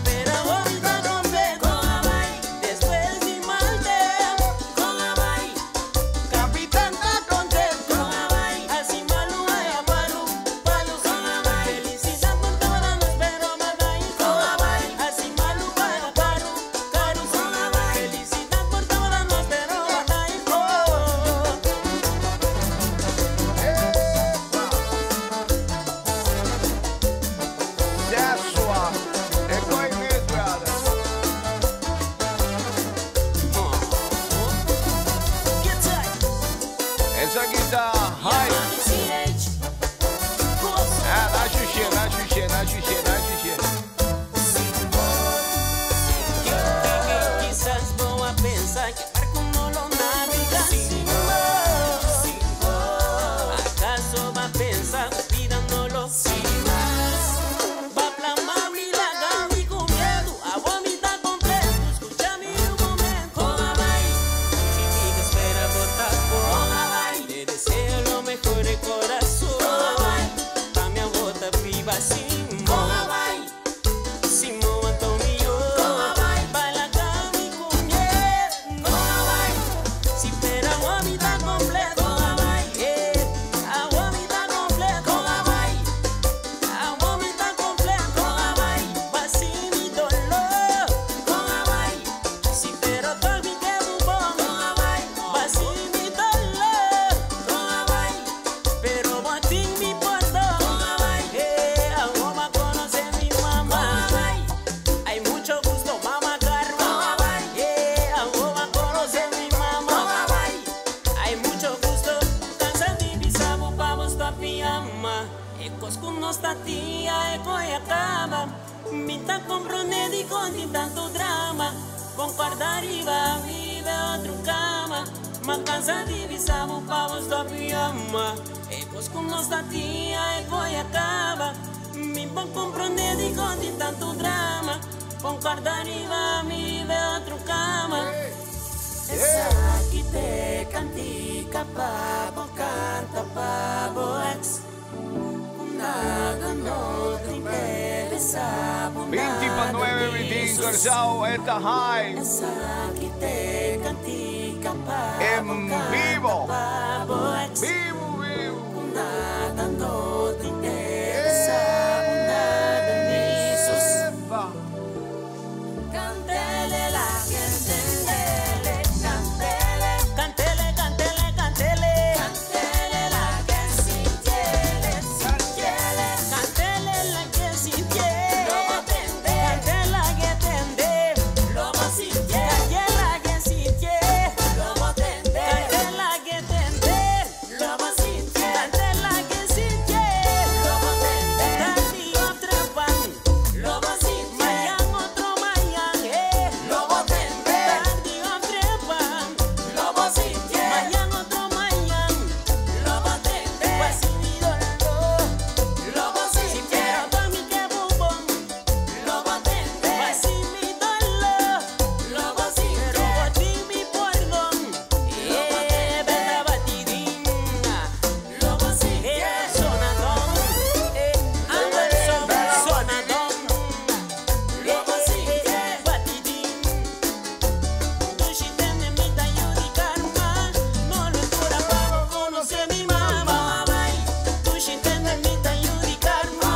pero agua mi tan completo. Cogabay, después de mal tiempo. Cogabay, capitán está contento. Cogabay, así malu ay a palu, palu Cogabay, felicidad por todas nos pero más ahí. Cogabay, así malu ay a palu, caru Cogabay, felicidad por todas nos pero más ahí. Joshua, é coi mesmo, brother. Essa aqui tá high. Na xuxê, na xuxê, na xuxê, na xuxê. Quizás boa pensar que barco no lo naviga sin vos. ¿Acaso va a pensar olvidándolo sin más? Va a plamar mi laga, mi comiendo, agua mi tan completo. Escúchame un momento. Cogabay, Ushimita espera botar por. Cogabay, te deseo lo mejor de corazón. Cogabay, dame a botar viva sin Cogabay, sin momento mío. Cogabay, balaga mi comiendo. Cogabay, si espera agua mi tan completo. Cogabay, agua mi tan completo. Cogabay, agua mi tan completo. Cogabay, va sin mi dolor. Cogabay, si pero todo mi que bubón. Cogabay, va sin mi dolor. Cogabay, pero va sin mi puerto. Cogabay, agua ma conoce mi mamá. Cogabay, hay mucho gusto, mamá Carmen. Cogabay, agua ma conoce mi mamá. Cogabay, hay mucho gusto, danza divisamos vamos tua pijama. Ecos con nostra tia, eco e acaba. Minta comprometi con tanto drama. Con guarda arriva, vive outro cama. Ma cansa divisamos vamos tua pijama. Ecos con nostra tia, eco e acaba. Mi bon comprometi con tanto drama. Con guarda arriva, vive outro cama. Essa te cantica pabo, canta pabo ex. Nada no te interesa. 20 para 9, 25, Sao, esta high. Aquí te cantica pabo, En vivo. pabo ex. Vivo, vivo. Nada no te interesa. Nada misos. Cantele la gente, cantele, cantele, cantele, cantele, cantele la que sintiele, sintiele, cantele la que sintiele, lobo tende, cantela que tende, lobo sintiele, cantela que sintiele, lobo tende, cantela que tende, lobo sintiele, cantela que sintiele, lobo tende, tandi otra pan, lobo sintiele, mayan otro mayan, lobo tende, tandi otra pan, lobo sintiele, mayan otro mayan, lobo tende, pues si mi dolor, lobo sintiele, pero pa' mi que bubón, lobo tende, pues si mi dolor, lobo sintiele, pero por ti mi perdón, bella batidina, lobo sintiele, sonadón, Anderson, sonadón, lobo sintiele, batidín. Tushitene mita yuri karma, no lo cura pavo, conoce mi mamá. Tushitene mita yuri karma,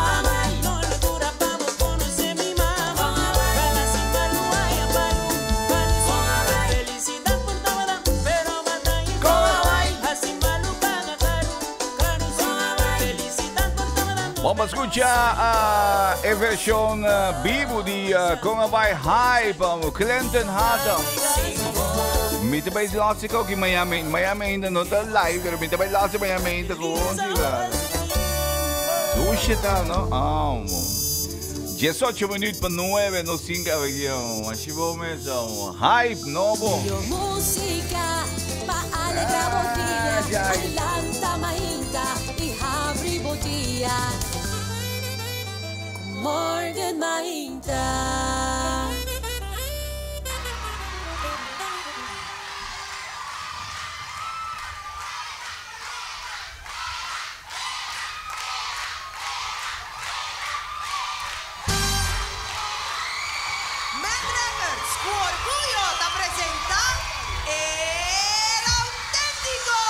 no lo cura pavo, conoce mi mamá. Para sin maluaya, felicidad por tabada, pero batalla. Así malu paga caro, felicidad por tabada. Vamos a escuchar a versión vivo de Como Vai Hype, Clinton Hatta. Mita ba yung lasi ko kay Miami? Miami ainda não tá live, pero mita ba yung lasi Miami ainda ko? Duxa tá, no? 18 minutos para 9 no 5 região. Acho bom mesmo. Hype novo. Música pa alegrar o dia, adelanta mainta e abre o dia. Morgan mainta. Mad Records, cu orgullo te presenta El Auténtico.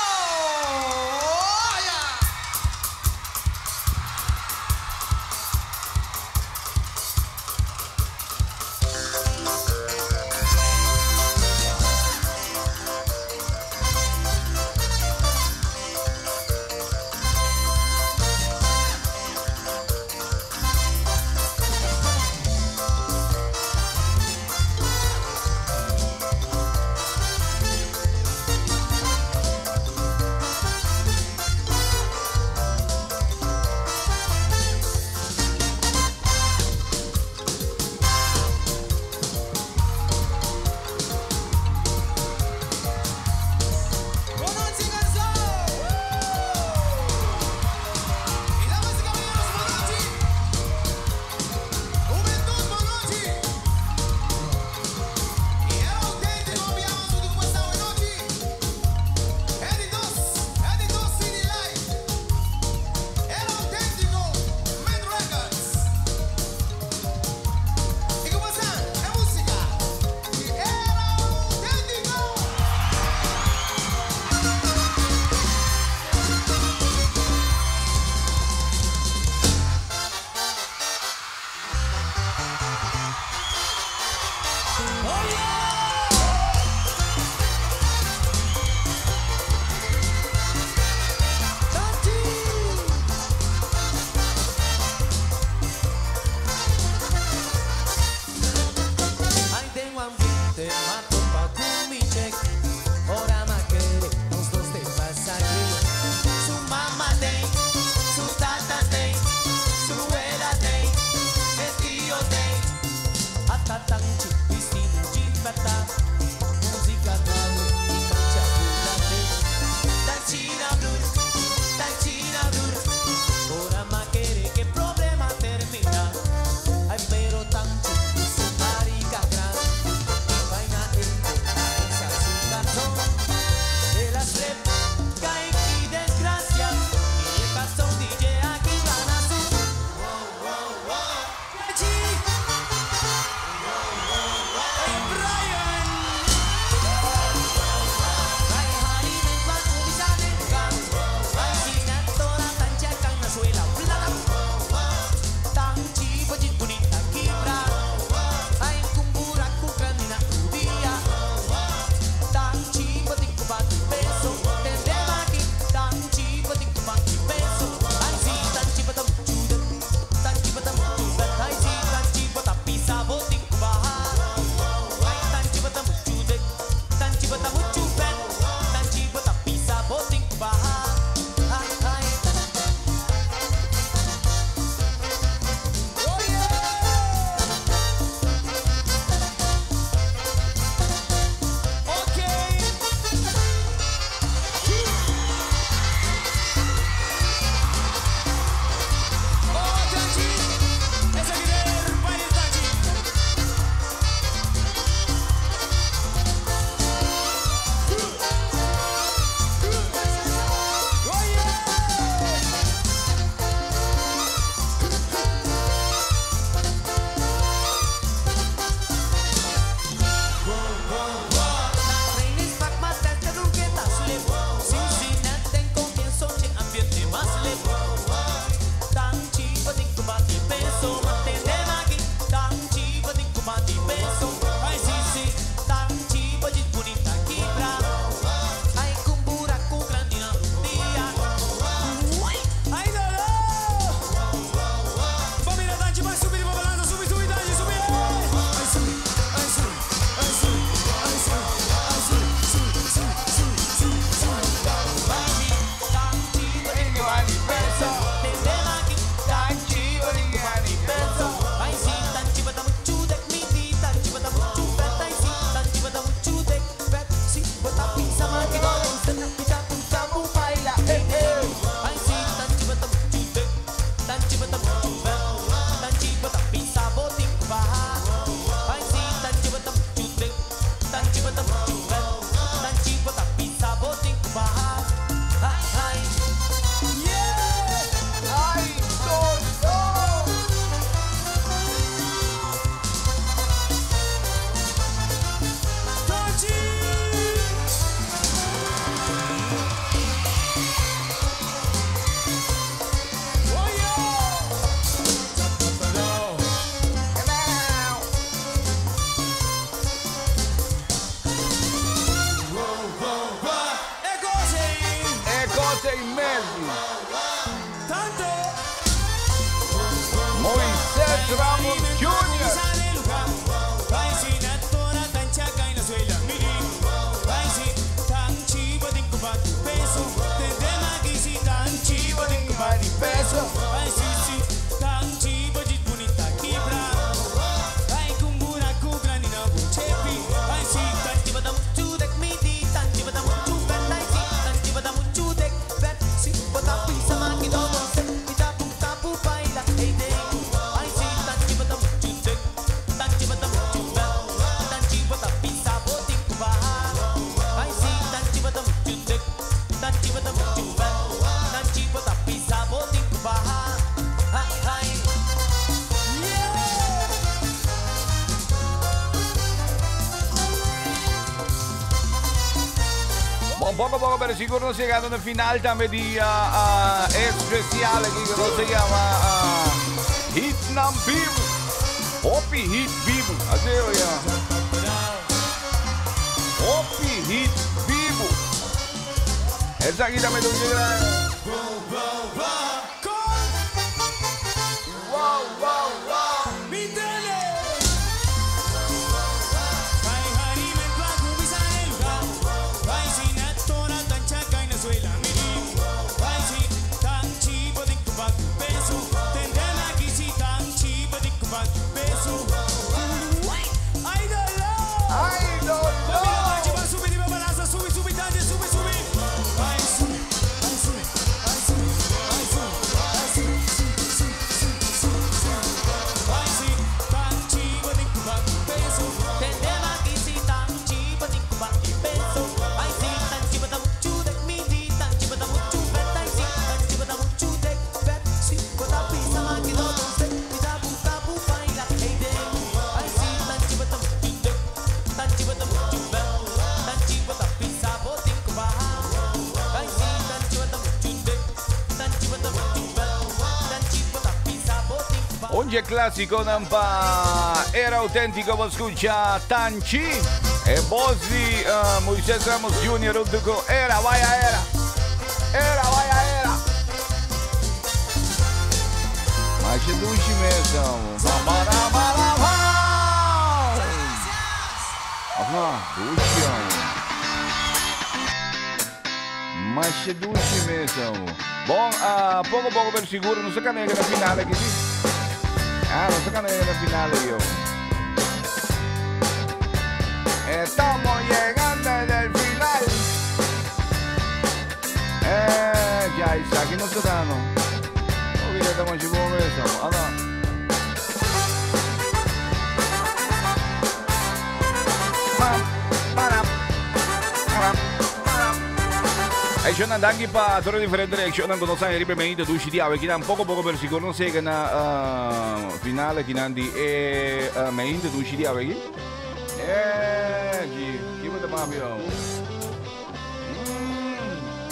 Bom, poco per sicuro nos llegando al final también día especial aquí que se llama Hit Nam Vivo. Hopi Hit Vivo. Así ya. Hopi Hit Vivo. Esa aquí también nos llega. Wow, wow, wow. Oggi clásico nampa era auténtico vos escucha Tanchi e Bossi Moisés Ramos Jr. Untuco era vaya era ma c'è duci mesmo ma c'è duci mesmo bom poco per sicuro non so che nella finale che sì. Non so che nella finale io. Estamos llegando del final. Ya, Isaac, no se da, no. Ok, ya estamos chivos, eso. Action anche pa toro differente action non conosciamo ripetere tu ci diamo che un poco per sicuro non sei che na finale che nandi e main tu ci diamo che chi vuoi da mio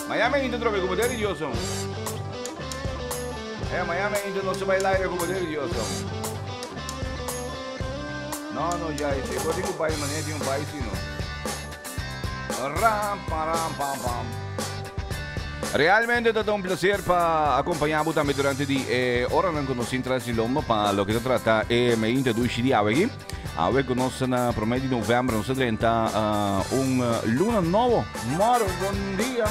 Miami in trovi come delizioso Miami in non si bailare come delizioso no già se poi dico pai maneti un paesino ram pam pam. Realmente è stato un piacere per accompagnarvi también durante di ora non conosco in l'uomo per lo che si tratta e mi introduci di oggi. Oggi conoscono promedi di novembre, non si trenta un luna nuovo, buon dia.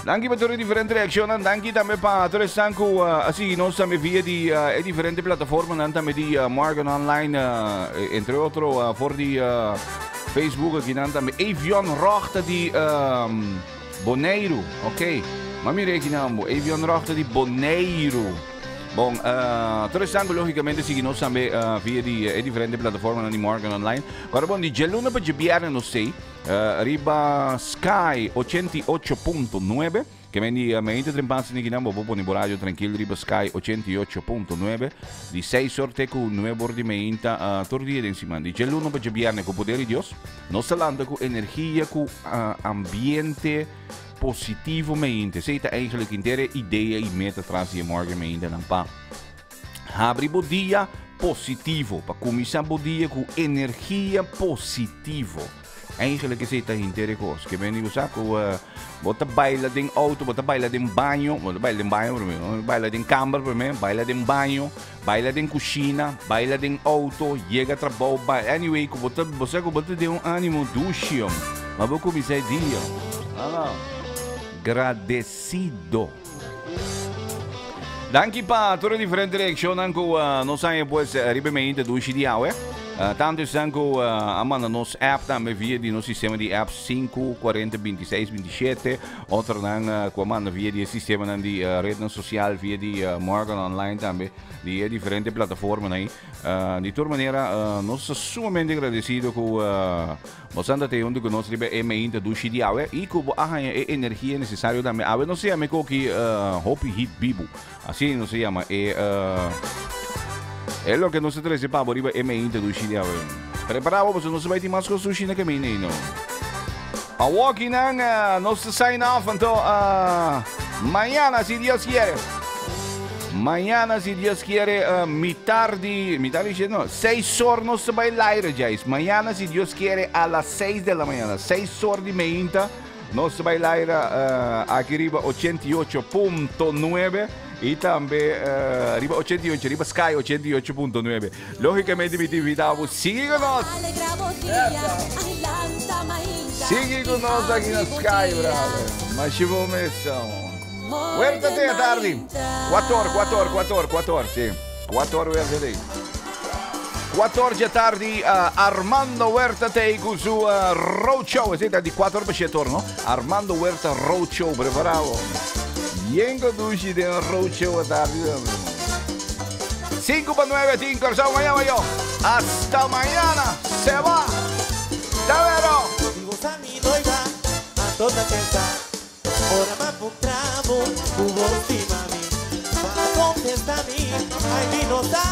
Anche per differenti reazioni, anche per tutti stanco sì, non siamo via di differenti piattaforme, anche di Morgan Online, entre altro fuori di Facebook, che anche Avion Rocht di Bonaire, ok? Ma mi rechiamo, Avion Rocht di Bonaire. Bon, interessante logicamente sì, non siamo via di differenti piattaforme di Morgan Online. Guarda, di Geluna per GBR non sei, riba Sky 88.9, che vendi mente trempazzi di Kinambo, popo di radio tranquillo, riba Sky 88.9, di 6 sorte con 9 bordi menta, tordi insieme di Geluna per GBR con potere di Dios, nostra landa con energia, con ambiente positivo mente. Zeta eigenlijk intere ideeën in meta atrás die morgen mente dan pa. Habri bodia positivo, pa cominciare bodia con energia positivo. Eigenlijk is het intere cos. Che ben io sacco bota baila in auto, bota baila in bagno, bota baila in bagno per me, baila in camera per me, baila in bagno, baila in cucina, baila in auto, llega tra boba. Anyway, bota de un animo duccio. Ma voi come sei Dio? No. Agradecido. Danke pa tutte differenti reazioni anche non sai pues ripemente duci di aue. Tanto anche amanda nos app também via di nostro sistema di apps 5, 40, 26, 27. Oltre dan comando via di sistema di rete social via di Morgan Online também di differenti piattaforme. Di toda maneira, nós somos sumamente agradecidos com nós andamos onde que nós recebemos duci di aue e com a energia necessária também. A não se chama que Hopi Hit Bibu, assim não se chama. É lo que nosotros recibamos arriba M introducir ya. Preparado, pues no se va a ir más con sushi en el camino, ¿no? A walking nos sign off until mañana, si Dios quiere. Mañana, si Dios quiere, mi tarde, no, 6 horas nos bailar, Jais. Mañana, si Dios quiere, a las 6 de la mañana, 6 horas y media, nos bailar aquí arriba 88.9 y también arriba 88, arriba Sky 88.9. Lógicamente, mi invitamos, sigue con nos. Sigue con nos aquí en Sky, bravo. Mas ci vou messão. Huerta te tarde. 4, sì. 4 Huerta te. 14 tardi Armando Huerta te con su roadshow. Siete di 4 per torno. Armando Huerta roadshow preparato. Yengo duci de roadshow a tarde. 5:09 Tinker, chao mañana yo. Hasta mañana. Se va. Davvero. Digo sami doida a toda casa. Ora ma putravo, uvo stimami. Ma contestami, ai di nota.